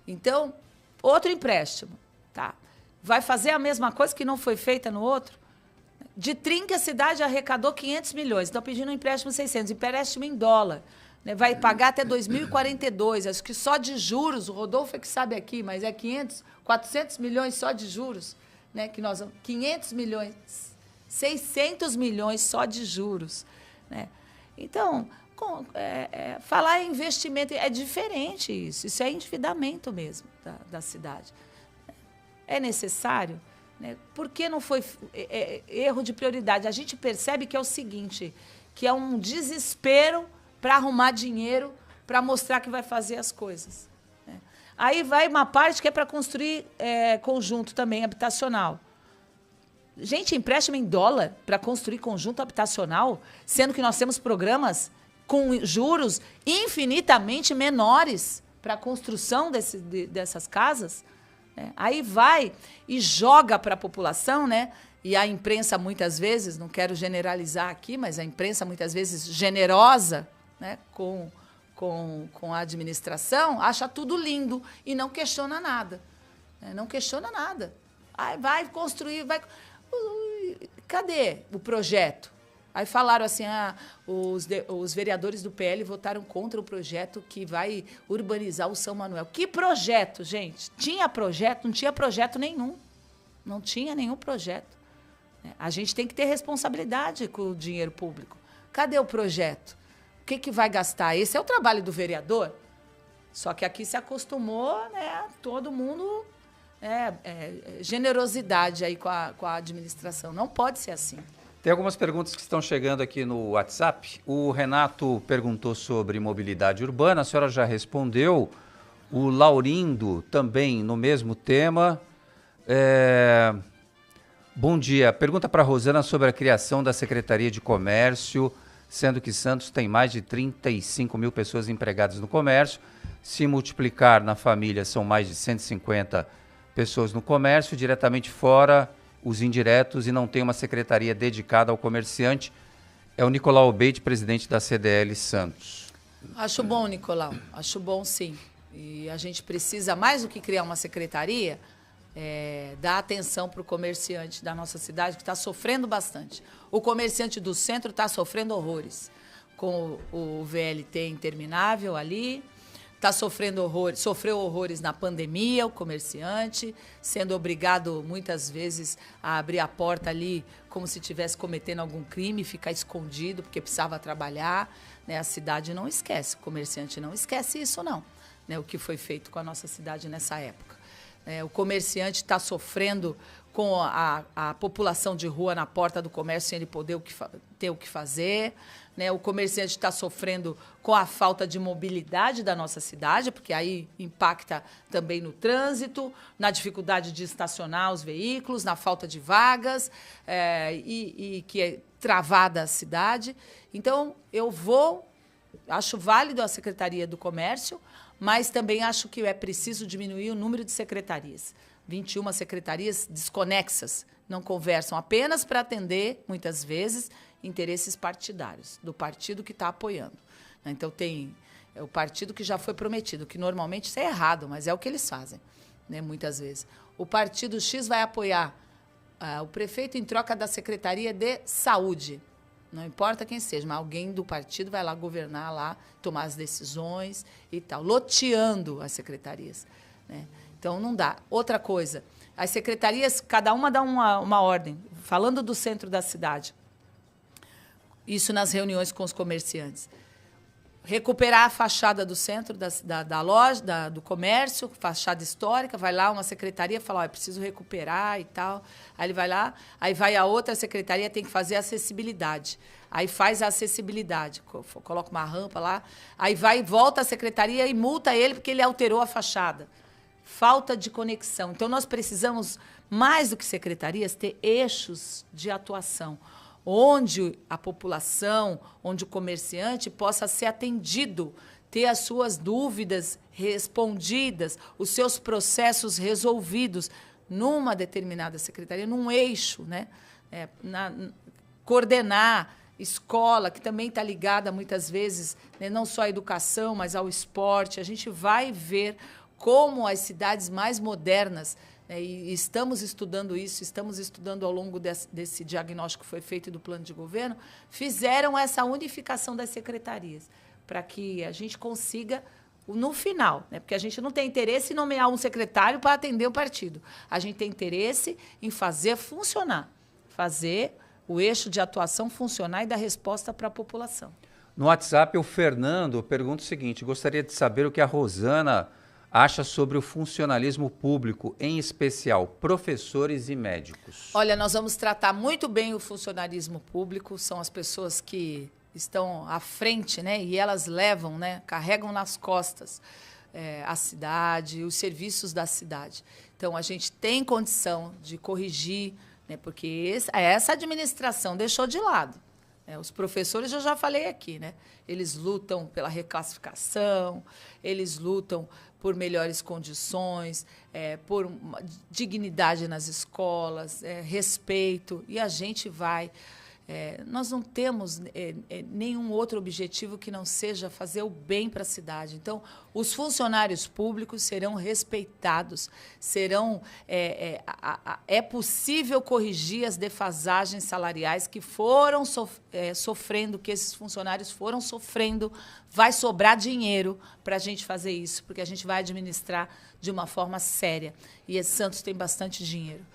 Então, outro empréstimo. Tá? Vai fazer a mesma coisa que não foi feita no outro? De Trinca, a cidade arrecadou 500 milhões. Estão pedindo um empréstimo de 600. Empréstimo em dólar. Né? Vai pagar até 2042. Acho que só de juros, o Rodolfo é que sabe aqui, mas é 400 milhões só de juros. Né? Que nós 500 milhões, 600 milhões só de juros. Né? Então, falar em investimento é diferente isso. Isso é endividamento mesmo da cidade. É necessário? Né? Por que não foi erro de prioridade? A gente percebe que é o seguinte, que é um desespero para arrumar dinheiro, para mostrar que vai fazer as coisas. Né? Aí vai uma parte que é para construir conjunto também habitacional. Gente, empréstimo em dólar para construir conjunto habitacional, sendo que nós temos programas com juros infinitamente menores para a construção dessas casas. Né? Aí vai e joga para a população, né? E a imprensa muitas vezes, não quero generalizar aqui, mas a imprensa muitas vezes generosa, né? com a administração, acha tudo lindo e não questiona nada. Né? Não questiona nada. Aí vai construir, cadê o projeto? Aí falaram assim, os vereadores do PL votaram contra o projeto que vai urbanizar o São Manuel. Que projeto, gente? Tinha projeto? Não tinha projeto nenhum. Não tinha nenhum projeto. A gente tem que ter responsabilidade com o dinheiro público. Cadê o projeto? O que vai gastar? Esse é o trabalho do vereador. Só que aqui se acostumou, né, todo mundo, generosidade aí com a administração. Não pode ser assim. Tem algumas perguntas que estão chegando aqui no WhatsApp. O Renato perguntou sobre mobilidade urbana, a senhora já respondeu. O Laurindo também no mesmo tema. Bom dia. Pergunta para a Rosana sobre a criação da Secretaria de Comércio, sendo que Santos tem mais de 35 mil pessoas empregadas no comércio. Se multiplicar na família, são mais de 150 pessoas no comércio, diretamente fora os indiretos, e não tem uma secretaria dedicada ao comerciante. É o Nicolau Obeide, presidente da CDL Santos. Acho bom, Nicolau. Acho bom, sim. E a gente precisa, mais do que criar uma secretaria, dar atenção para o comerciante da nossa cidade, que está sofrendo bastante. O comerciante do centro está sofrendo horrores, com o VLT interminável ali, sofreu horrores na pandemia, o comerciante, sendo obrigado muitas vezes a abrir a porta ali como se estivesse cometendo algum crime, ficar escondido porque precisava trabalhar. Né? A cidade não esquece, o comerciante não esquece isso não, né? O que foi feito com a nossa cidade nessa época. O comerciante está sofrendo com a população de rua na porta do comércio sem ele poder ter o que fazer. Né? O comerciante está sofrendo com a falta de mobilidade da nossa cidade, porque aí impacta também no trânsito, na dificuldade de estacionar os veículos, na falta de vagas, e que é travada a cidade. Então, acho válido a Secretaria do Comércio, mas também acho que é preciso diminuir o número de secretarias. 21 secretarias desconexas, não conversam apenas para atender, muitas vezes, interesses partidários, do partido que está apoiando. Então, tem o partido que já foi prometido, que normalmente isso é errado, mas é o que eles fazem, né, muitas vezes. O partido X vai apoiar o prefeito em troca da Secretaria de Saúde. Não importa quem seja, mas alguém do partido vai lá governar, lá, tomar as decisões e tal, loteando as secretarias. Né? Então, não dá. Outra coisa, as secretarias, cada uma dá uma ordem, falando do centro da cidade. Isso nas reuniões com os comerciantes. Recuperar a fachada do centro da loja, do comércio, fachada histórica, vai lá uma secretaria e fala, é preciso recuperar e tal. Aí ele vai lá, aí vai a outra secretaria, tem que fazer a acessibilidade. Aí faz a acessibilidade, coloca uma rampa lá, aí vai e volta a secretaria e multa ele porque ele alterou a fachada. Falta de conexão. Então, nós precisamos, mais do que secretarias, ter eixos de atuação, onde a população, onde o comerciante possa ser atendido, ter as suas dúvidas respondidas, os seus processos resolvidos numa determinada secretaria, num eixo, né? Coordenar escola, que também está ligada, muitas vezes, né, não só à educação, mas ao esporte. A gente vai ver como as cidades mais modernas, e estamos estudando isso, estamos estudando ao longo desse diagnóstico que foi feito do plano de governo, fizeram essa unificação das secretarias, para que a gente consiga, no final, né, porque a gente não tem interesse em nomear um secretário para atender o partido, a gente tem interesse em fazer funcionar, fazer o eixo de atuação funcionar e dar resposta para a população. No WhatsApp, o Fernando pergunta o seguinte, gostaria de saber o que a Rosana acha sobre o funcionalismo público, em especial professores e médicos? Olha, nós vamos tratar muito bem o funcionalismo público, são as pessoas que estão à frente, né, e elas levam, né, carregam nas costas a cidade, os serviços da cidade. Então, a gente tem condição de corrigir, né, porque essa administração deixou de lado. Os professores, eu já falei aqui, né? Eles lutam pela reclassificação, eles lutam por melhores condições, por dignidade nas escolas, respeito, e a gente vai... nós não temos nenhum outro objetivo que não seja fazer o bem para a cidade. Então, os funcionários públicos serão respeitados, é possível corrigir as defasagens salariais que foram sofrendo, que esses funcionários foram sofrendo. Vai sobrar dinheiro para a gente fazer isso, porque a gente vai administrar de uma forma séria. E Santos tem bastante dinheiro.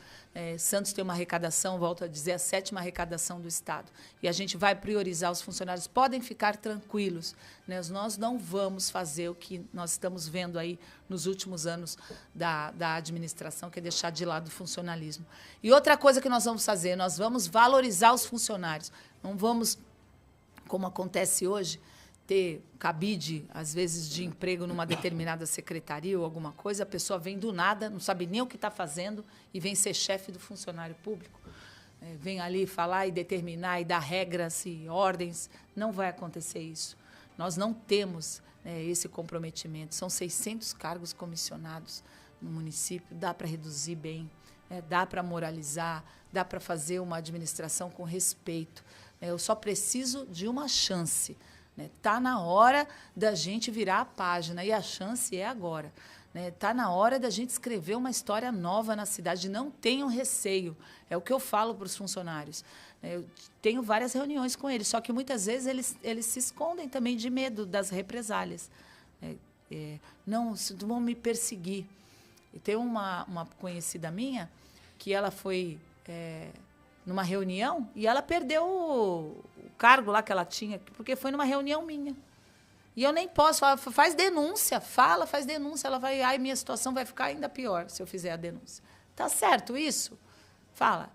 Santos tem uma arrecadação, volto a dizer, a 7ª arrecadação do Estado. E a gente vai priorizar os funcionários. Podem ficar tranquilos, né? Nós não vamos fazer o que nós estamos vendo aí nos últimos anos da administração, que é deixar de lado o funcionalismo. E outra coisa que nós vamos fazer, nós vamos valorizar os funcionários. Não vamos, como acontece hoje, ter cabide, às vezes, de emprego numa determinada secretaria ou alguma coisa, a pessoa vem do nada, não sabe nem o que está fazendo e vem ser chefe do funcionário público. Vem ali falar e determinar e dar regras e ordens. Não vai acontecer isso. Nós não temos esse comprometimento. São 600 cargos comissionados no município, dá para reduzir bem, dá para moralizar, dá para fazer uma administração com respeito. Eu só preciso de uma chance. Está na hora da gente virar a página, e a chance é agora. Está na hora da gente escrever uma história nova na cidade. Não tenham receio. É o que eu falo para os funcionários. Eu tenho várias reuniões com eles, só que muitas vezes eles se escondem também de medo das represálias. não vão me perseguir. E tem uma conhecida minha que ela foi numa reunião e ela perdeu o cargo lá que ela tinha, porque foi numa reunião minha. E eu nem posso falar, faz denúncia, faz denúncia. Ela vai, ai, minha situação vai ficar ainda pior se eu fizer a denúncia. Tá certo isso? Fala.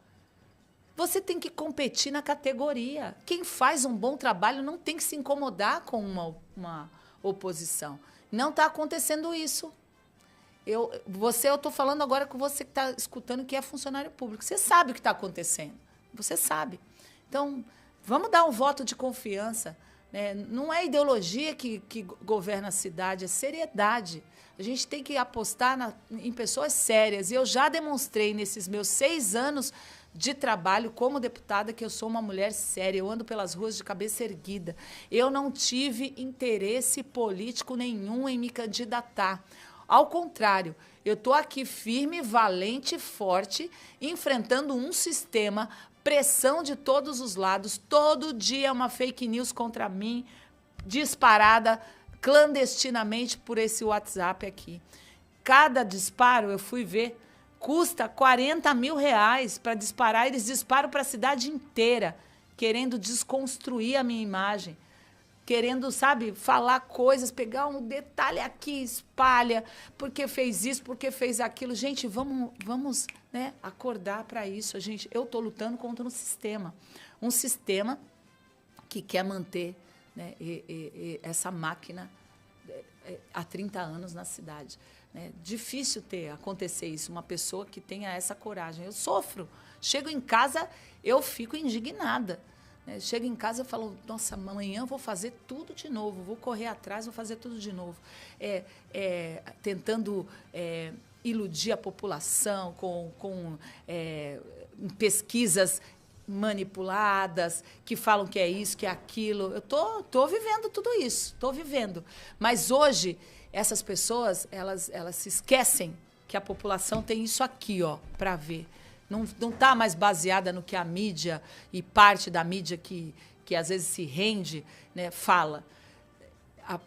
Você tem que competir na categoria. Quem faz um bom trabalho não tem que se incomodar com uma oposição. Não está acontecendo isso. Eu estou falando agora com você que está escutando, que é funcionário público. Você sabe o que está acontecendo. Você sabe. Então, vamos dar um voto de confiança. Né? Não é ideologia que governa a cidade, é seriedade. A gente tem que apostar em pessoas sérias. E eu já demonstrei nesses meus 6 anos de trabalho como deputada que eu sou uma mulher séria. Eu ando pelas ruas de cabeça erguida. Eu não tive interesse político nenhum em me candidatar. Ao contrário, eu estou aqui firme, valente, forte, enfrentando um sistema, pressão de todos os lados, todo dia uma fake news contra mim, disparada clandestinamente por esse WhatsApp aqui. Cada disparo, eu fui ver, custa R$40 mil para disparar. Eles disparam para a cidade inteira, querendo desconstruir a minha imagem. Querendo, sabe, falar coisas, pegar um detalhe aqui, espalha, porque fez isso, porque fez aquilo. Gente, vamos né, acordar para isso. Eu estou lutando contra um sistema que quer manter, né, essa máquina há 30 anos na cidade. Né? Difícil acontecer isso, uma pessoa que tenha essa coragem. Eu sofro. Chego em casa, eu fico indignada. Chego em casa e falo, nossa, amanhã eu vou fazer tudo de novo, vou correr atrás, vou fazer tudo de novo. Tentando iludir a população com pesquisas manipuladas, que falam que é isso, que é aquilo. Eu tô vivendo tudo isso, estou vivendo. Mas hoje, essas pessoas, elas se esquecem que a população tem isso aqui, ó, para ver. Não está mais baseada no que a mídia e parte da mídia que às vezes se rende, né, fala.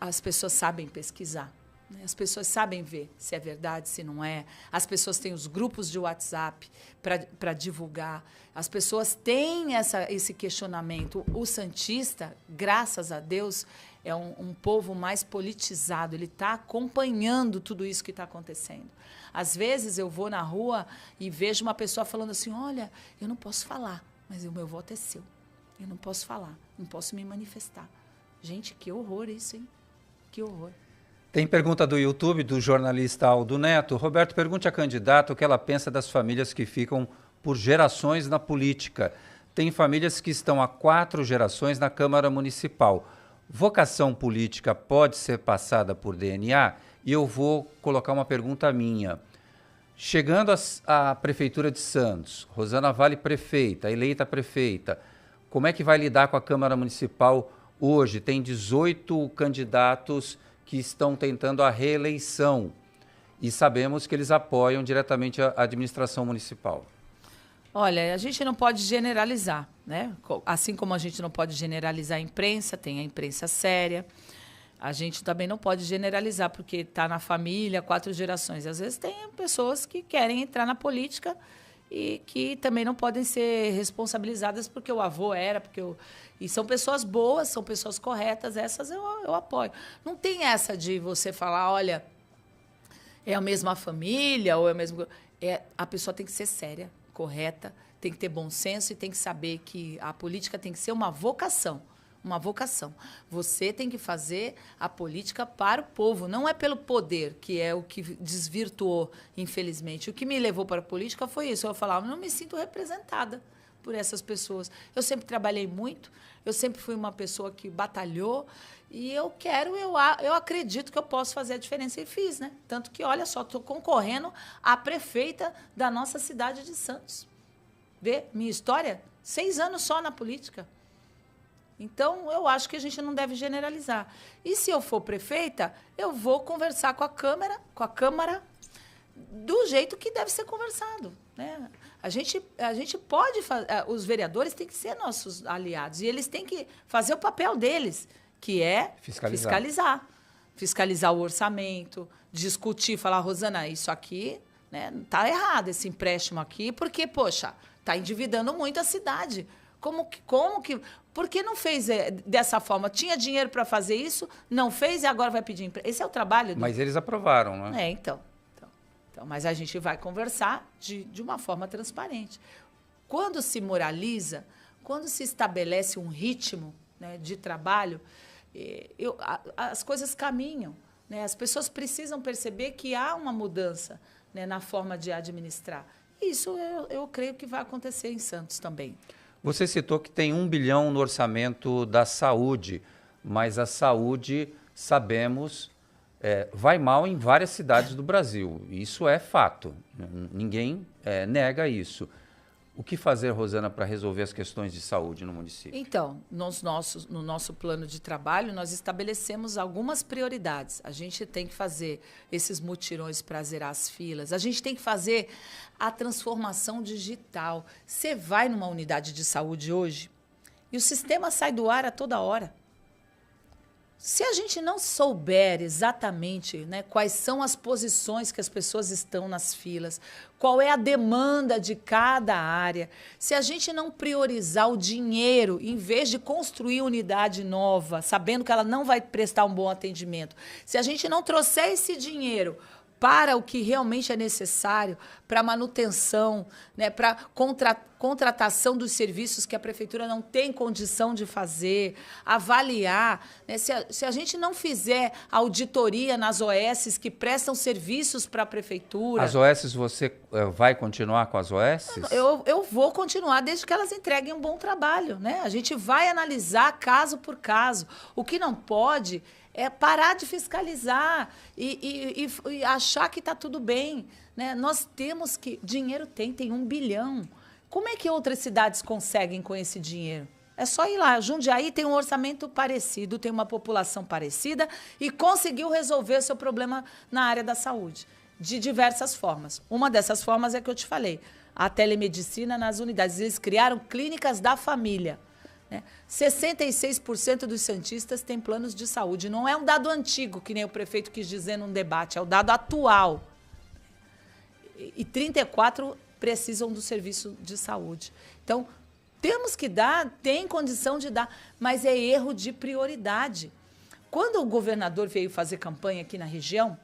As pessoas sabem pesquisar. Né? As pessoas sabem ver se é verdade, se não é. As pessoas têm os grupos de WhatsApp para divulgar. As pessoas têm esse questionamento. O santista, graças a Deus, é um povo mais politizado. Ele está acompanhando tudo isso que está acontecendo. Às vezes eu vou na rua e vejo uma pessoa falando assim, olha, eu não posso falar, mas o meu voto é seu. Eu não posso falar, não posso me manifestar. Gente, que horror isso, hein? Que horror. Tem pergunta do YouTube, do jornalista Aldo Neto. Roberto, pergunte à candidata o que ela pensa das famílias que ficam por gerações na política. Tem famílias que estão há 4 gerações na Câmara Municipal. Vocação política pode ser passada por DNA? E eu vou colocar uma pergunta minha. Chegando à Prefeitura de Santos, Rosana Vale prefeita, eleita prefeita, como é que vai lidar com a Câmara Municipal hoje? Tem 18 candidatos que estão tentando a reeleição e sabemos que eles apoiam diretamente a administração municipal. Olha, a gente não pode generalizar, né? Assim como a gente não pode generalizar a imprensa, tem a imprensa séria. A gente também não pode generalizar, porque está na família, 4 gerações. Às vezes tem pessoas que querem entrar na política e que também não podem ser responsabilizadas porque o avô era, e são pessoas boas, são pessoas corretas, essas eu apoio. Não tem essa de você falar, olha, é a mesma família, ou é o mesmo... a pessoa tem que ser séria, correta, tem que ter bom senso e tem que saber que a política tem que ser uma vocação. Uma vocação. Você tem que fazer a política para o povo, não é pelo poder, que é o que desvirtuou, infelizmente. O que me levou para a política foi isso. Eu falava, não me sinto representada por essas pessoas. Eu sempre trabalhei muito, eu sempre fui uma pessoa que batalhou e eu acredito que eu posso fazer a diferença e fiz, né? Tanto que, olha só, estou concorrendo à prefeita da nossa cidade de Santos. Vê, minha história, 6 anos só na política. Então, eu acho que a gente não deve generalizar. E se eu for prefeita, eu vou conversar com a Câmara do jeito que deve ser conversado. Né? A gente pode fazer... Os vereadores têm que ser nossos aliados. E eles têm que fazer o papel deles, que é fiscalizar. fiscalizar o orçamento, discutir, falar, Rosana, isso aqui, né, tá errado, esse empréstimo aqui, porque, poxa, está endividando muito a cidade. Por que não fez dessa forma? Tinha dinheiro para fazer isso, não fez e agora vai pedir empréstimo. Esse é o trabalho do... Mas eles aprovaram, né? Então, mas a gente vai conversar de uma forma transparente. Quando se moraliza, quando se estabelece um ritmo, né, de trabalho, as coisas caminham, né? As pessoas precisam perceber que há uma mudança, né, na forma de administrar. Isso eu creio que vai acontecer em Santos também. Você citou que tem 1 bilhão no orçamento da saúde, mas a saúde, sabemos, vai mal em várias cidades do Brasil. Isso é fato. Ninguém nega isso. O que fazer, Rosana, para resolver as questões de saúde no município? Então, no nosso plano de trabalho, nós estabelecemos algumas prioridades. A gente tem que fazer esses mutirões para zerar as filas. A gente tem que fazer a transformação digital. Você vai numa unidade de saúde hoje e o sistema sai do ar a toda hora. Se a gente não souber exatamente, né, quais são as posições que as pessoas estão nas filas, qual é a demanda de cada área, se a gente não priorizar o dinheiro, em vez de construir unidade nova, sabendo que ela não vai prestar um bom atendimento, se a gente não trouxer esse dinheiro para o que realmente é necessário, para manutenção, né, para contratação dos serviços que a prefeitura não tem condição de fazer, avaliar, né, se a gente não fizer auditoria nas OSs que prestam serviços para a prefeitura... As OSs, você vai continuar com as OSs? Eu vou continuar desde que elas entreguem um bom trabalho, né? A gente vai analisar caso por caso. O que não pode é parar de fiscalizar e achar que está tudo bem, né? Nós temos que... Dinheiro tem 1 bilhão. Como é que outras cidades conseguem com esse dinheiro? É só ir lá. Jundiaí tem um orçamento parecido, tem uma população parecida e conseguiu resolver o seu problema na área da saúde, de diversas formas. Uma dessas formas é que eu te falei, a telemedicina nas unidades. Eles criaram clínicas da família. 66% dos santistas têm planos de saúde. Não é um dado antigo, que nem o prefeito quis dizer num debate, é o dado atual. E 34% precisam do serviço de saúde. Então, temos que dar, tem condição de dar, mas é erro de prioridade. Quando o governador veio fazer campanha aqui na região,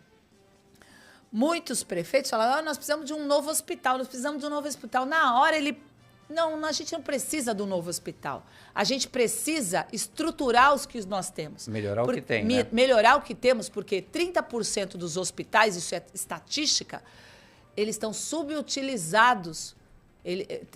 muitos prefeitos falaram, nós precisamos de um novo hospital, nós precisamos de um novo hospital. Na hora ele... Não, a gente não precisa do novo hospital. A gente precisa estruturar os que nós temos. Melhorar o que tem, né? Melhorar o que temos, porque 30% dos hospitais, isso é estatística, eles estão subutilizados.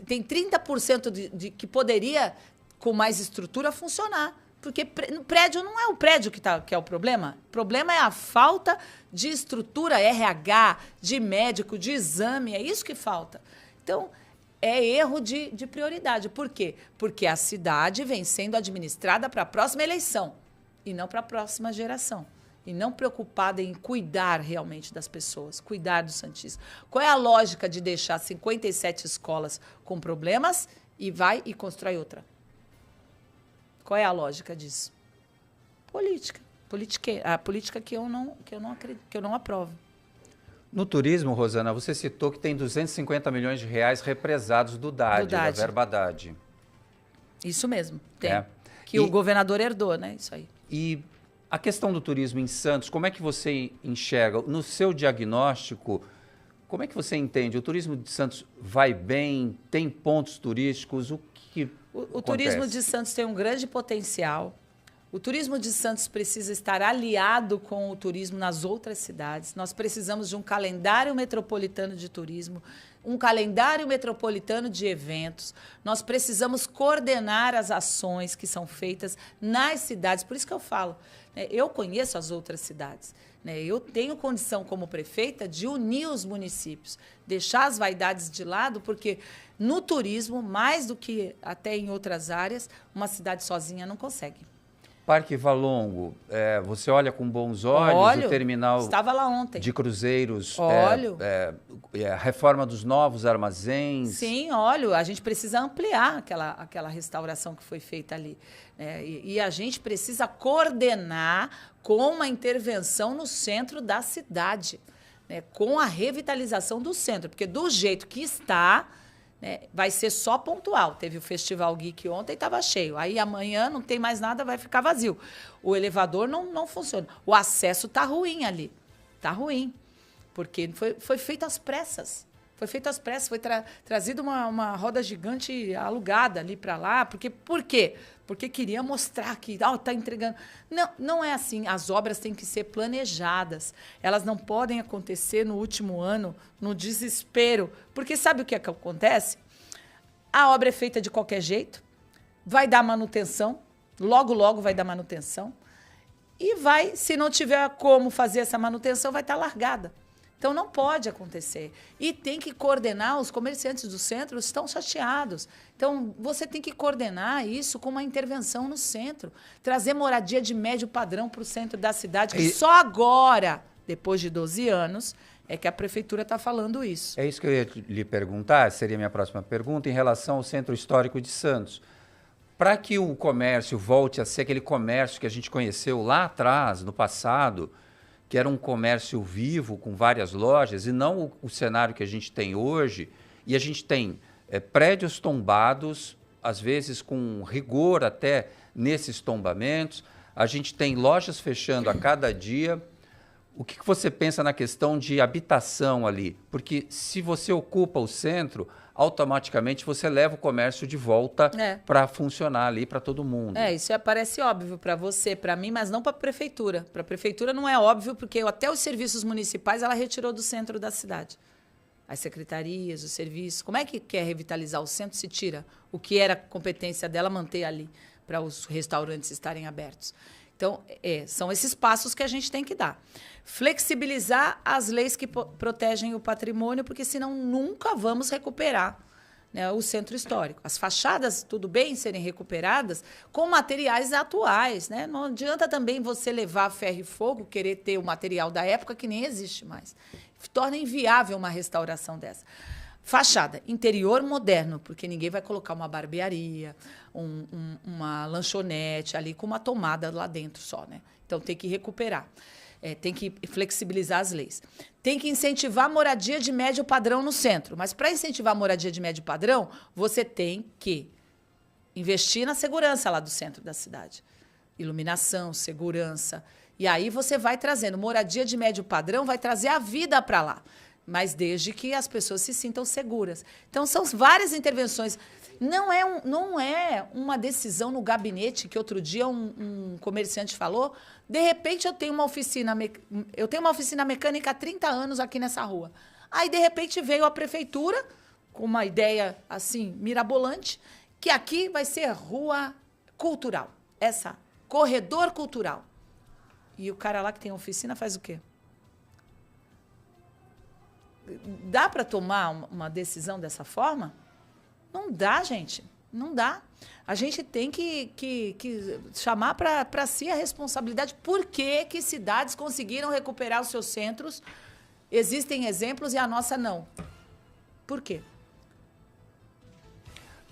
Tem 30% que poderia, com mais estrutura, funcionar. Porque prédio não é o prédio que é o problema. O problema é a falta de estrutura RH, de médico, de exame. É isso que falta. Então... É erro de prioridade. Por quê? Porque a cidade vem sendo administrada para a próxima eleição e não para a próxima geração. E não preocupada em cuidar realmente das pessoas, cuidar dos santistas. Qual é a lógica de deixar 57 escolas com problemas e vai e constrói outra? Qual é a lógica disso? Política. A política que eu não acredito, que eu não aprovo. No turismo, Rosana, você citou que tem 250 milhões de reais represados do DAD, da verba DAD. Isso mesmo, tem. Que o governador herdou, né? Isso aí. E a questão do turismo em Santos, como é que você enxerga? No seu diagnóstico, como é que você entende? O turismo de Santos vai bem? Tem pontos turísticos? O que o turismo de Santos tem um grande potencial. O turismo de Santos precisa estar aliado com o turismo nas outras cidades. Nós precisamos de um calendário metropolitano de turismo, um calendário metropolitano de eventos. Nós precisamos coordenar as ações que são feitas nas cidades. Por isso que eu falo, né, eu conheço as outras cidades. Né, eu tenho condição, como prefeita, de unir os municípios, deixar as vaidades de lado, porque no turismo, mais do que até em outras áreas, uma cidade sozinha não consegue. Parque Valongo, você olha com bons olhos Olho, o terminal estava lá ontem. de cruzeiros, Olho. a reforma dos novos armazéns. Sim, olha, a gente precisa ampliar aquela restauração que foi feita ali. Né? E a gente precisa coordenar com uma intervenção no centro da cidade, né? Com a revitalização do centro, porque do jeito que está, né, vai ser só pontual. Teve o Festival Geek ontem e estava cheio. Aí amanhã não tem mais nada, vai ficar vazio. O elevador não funciona. O acesso está ruim ali. Está ruim. Porque foi feito às pressas. Foi feito às pressas. Foi trazido uma roda gigante alugada ali para lá. Por quê? Porque queria mostrar que está entregando. Não é assim. As obras têm que ser planejadas. Elas não podem acontecer no último ano, no desespero. Porque sabe o que acontece? A obra é feita de qualquer jeito, vai dar manutenção, logo vai dar manutenção, e se não tiver como fazer essa manutenção, vai estar largada. Então, não pode acontecer. E tem que coordenar, os comerciantes do centro estão chateados. Então, você tem que coordenar isso com uma intervenção no centro. Trazer moradia de médio padrão para o centro da cidade, que só agora, depois de 12 anos, é que a prefeitura está falando isso. É isso que eu ia lhe perguntar, seria a minha próxima pergunta, em relação ao Centro Histórico de Santos. Para que o comércio volte a ser aquele comércio que a gente conheceu lá atrás, no passado, que era um comércio vivo, com várias lojas, e não o cenário que a gente tem hoje. E a gente tem prédios tombados, às vezes com rigor até nesses tombamentos. A gente tem lojas fechando a cada dia. O que você pensa na questão de habitação ali? Porque se você ocupa o centro, automaticamente você leva o comércio de volta para funcionar ali para todo mundo. Isso parece óbvio para você, para mim, mas não para a prefeitura. Para a prefeitura não é óbvio, porque até os serviços municipais ela retirou do centro da cidade. As secretarias, os serviços. Como é que quer revitalizar o centro se tira o que era competência dela manter ali para os restaurantes estarem abertos? Então, são esses passos que a gente tem que dar. Flexibilizar as leis que protegem o patrimônio, porque senão nunca vamos recuperar, né, o centro histórico. As fachadas, tudo bem serem recuperadas com materiais atuais. Né? Não adianta também você levar ferro e fogo, querer ter o material da época que nem existe mais. Torna inviável uma restauração dessa. Fachada, interior moderno, porque ninguém vai colocar uma barbearia, uma lanchonete ali com uma tomada lá dentro só, né? Então, tem que recuperar. Tem que flexibilizar as leis. Tem que incentivar a moradia de médio padrão no centro. Mas, para incentivar a moradia de médio padrão, você tem que investir na segurança lá do centro da cidade. Iluminação, segurança. E aí você vai trazendo moradia de médio padrão, vai trazer a vida para lá. Mas desde que as pessoas se sintam seguras. Então, são várias intervenções. Não é uma decisão no gabinete, que outro dia um comerciante falou. De repente, eu tenho uma oficina mecânica há 30 anos aqui nessa rua. Aí, de repente, veio a prefeitura com uma ideia assim mirabolante, que aqui vai ser rua cultural. Corredor cultural. E o cara lá que tem oficina faz o quê? Dá para tomar uma decisão dessa forma? Não dá, gente. Não dá. A gente tem que chamar para si a responsabilidade. Por que cidades conseguiram recuperar os seus centros? Existem exemplos e a nossa não. Por quê?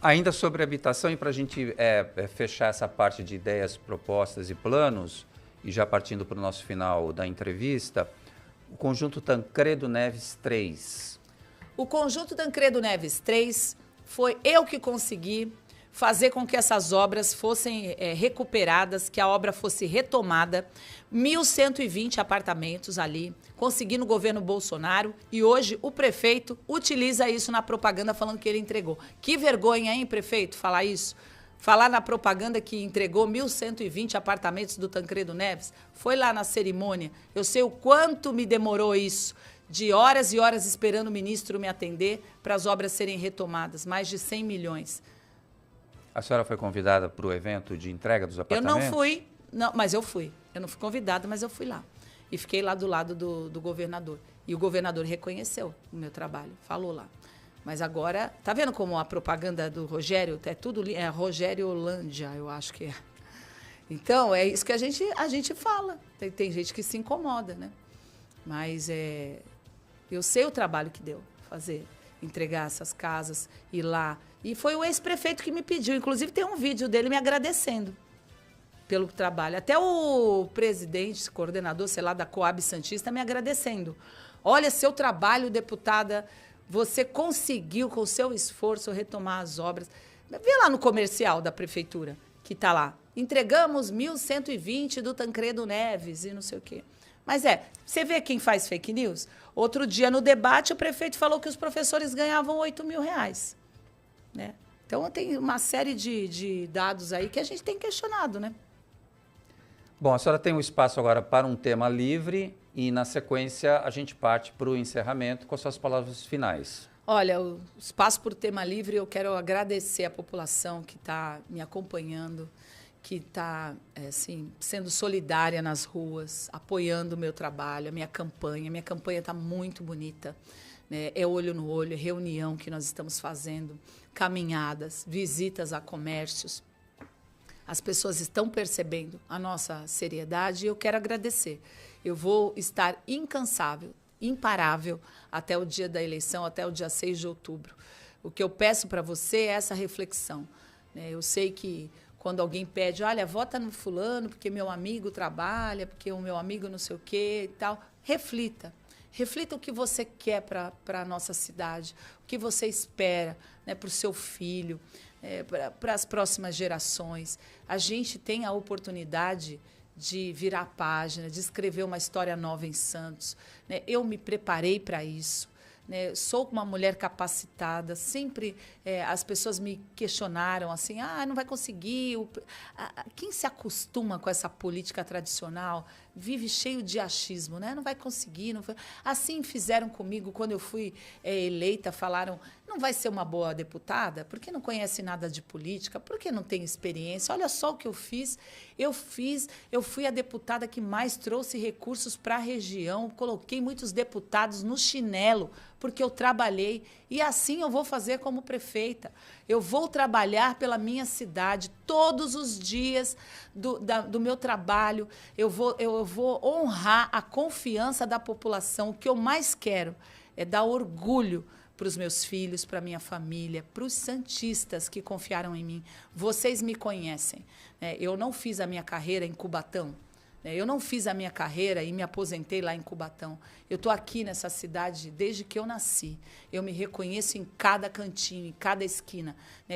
Ainda sobre habitação, e para a gente fechar essa parte de ideias, propostas e planos, e já partindo para o nosso final da entrevista, o Conjunto Tancredo Neves 3. O Conjunto Tancredo Neves 3 foi eu que consegui fazer com que essas obras fossem recuperadas, que a obra fosse retomada. 1.120 apartamentos ali, consegui no governo Bolsonaro, e hoje o prefeito utiliza isso na propaganda falando que ele entregou. Que vergonha, hein, prefeito, falar isso? Falar na propaganda que entregou 1.120 apartamentos do Tancredo Neves. Foi lá na cerimônia. Eu sei o quanto me demorou isso. De horas e horas esperando o ministro me atender para as obras serem retomadas. Mais de 100 milhões. A senhora foi convidada para o evento de entrega dos apartamentos? Eu não fui, mas eu fui. Eu não fui convidada, mas eu fui lá. E fiquei lá do lado do governador. E o governador reconheceu o meu trabalho, falou lá. Mas agora, tá vendo como a propaganda do Rogério, é tudo, Rogério Holândia, eu acho que é. Então, é isso que a gente fala. Tem gente que se incomoda, né? Mas eu sei o trabalho que deu fazer, entregar essas casas, ir lá. E foi o ex-prefeito que me pediu. Inclusive, tem um vídeo dele me agradecendo pelo trabalho. Até o presidente, coordenador, sei lá, da Coab Santista, me agradecendo. Olha, seu trabalho, deputada, você conseguiu, com o seu esforço, retomar as obras. Vê lá no comercial da prefeitura, que está lá. Entregamos 1.120 do Tancredo Neves e não sei o quê. Mas você vê quem faz fake news? Outro dia, no debate, o prefeito falou que os professores ganhavam R$8.000, né? Então, tem uma série de dados aí que a gente tem questionado, né? Bom, a senhora tem um espaço agora para um tema livre e, na sequência, a gente parte para o encerramento com suas palavras finais. Olha, o espaço por tema livre, eu quero agradecer a população que está me acompanhando, que está assim, sendo solidária nas ruas, apoiando o meu trabalho, a minha campanha. Minha campanha está muito bonita, né? É olho no olho, é reunião que nós estamos fazendo, caminhadas, visitas a comércios. As pessoas estão percebendo a nossa seriedade e eu quero agradecer. Eu vou estar incansável, imparável até o dia da eleição, até o dia 6 de outubro. O que eu peço para você é essa reflexão, né? Eu sei que quando alguém pede, olha, vota no fulano porque meu amigo trabalha, porque o meu amigo não sei o quê e tal, reflita. Reflita o que você quer para a nossa cidade, o que você espera, né, para o seu filho, para as próximas gerações. A gente tem a oportunidade de virar a página, de escrever uma história nova em Santos, né? Eu me preparei para isso, né? Sou uma mulher capacitada, sempre as pessoas me questionaram assim, não vai conseguir. Quem se acostuma com essa política tradicional vive cheio de achismo, né? Não vai conseguir. Não vai... Assim fizeram comigo quando eu fui eleita, falaram, não vai ser uma boa deputada, porque não conhece nada de política, porque não tem experiência. Olha só o que eu fiz. Eu fui a deputada que mais trouxe recursos para a região, coloquei muitos deputados no chinelo, porque eu trabalhei, e assim eu vou fazer como prefeita. Eu vou trabalhar pela minha cidade todos os dias do meu trabalho. Eu vou honrar a confiança da população. O que eu mais quero é dar orgulho para os meus filhos, para a minha família, para os santistas que confiaram em mim. Vocês me conhecem, né? Eu não fiz a minha carreira em Cubatão. Eu não fiz a minha carreira e me aposentei lá em Cubatão. Eu estou aqui nessa cidade desde que eu nasci. Eu me reconheço em cada cantinho, em cada esquina.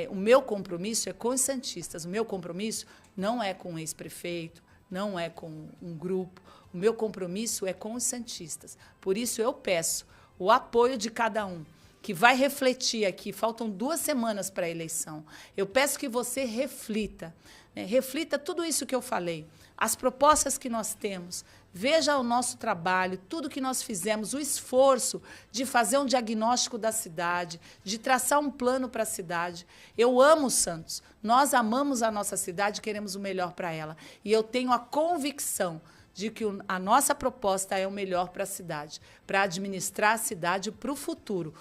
O meu compromisso é com os santistas. O meu compromisso não é com o ex-prefeito, não é com um grupo. O meu compromisso é com os santistas. Por isso, eu peço o apoio de cada um, que vai refletir aqui. Faltam 2 semanas para a eleição. Eu peço que você reflita. Reflita tudo isso que eu falei. As propostas que nós temos, veja o nosso trabalho, tudo que nós fizemos, o esforço de fazer um diagnóstico da cidade, de traçar um plano para a cidade. Eu amo Santos, nós amamos a nossa cidade, queremos o melhor para ela. E eu tenho a convicção de que a nossa proposta é o melhor para a cidade, para administrar a cidade para o futuro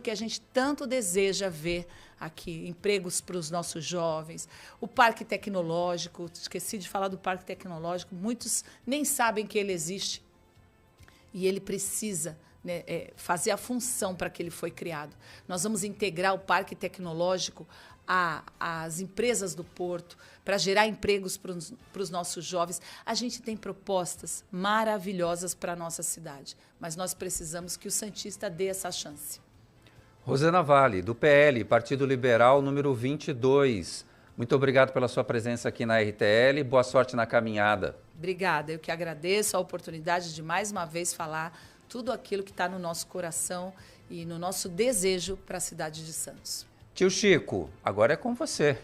que a gente tanto deseja ver aqui, empregos para os nossos jovens, o Parque Tecnológico, esqueci de falar do Parque Tecnológico, muitos nem sabem que ele existe e ele precisa, né, fazer a função para que ele foi criado. Nós vamos integrar o Parque Tecnológico às empresas do Porto, para gerar empregos para os nossos jovens. A gente tem propostas maravilhosas para a nossa cidade, mas nós precisamos que o santista dê essa chance. Rosana Vale, do PL, Partido Liberal, número 22. Muito obrigado pela sua presença aqui na RTL. Boa sorte na caminhada. Obrigada. Eu que agradeço a oportunidade de, mais uma vez, falar tudo aquilo que está no nosso coração e no nosso desejo para a cidade de Santos. Tio Chico, agora é com você.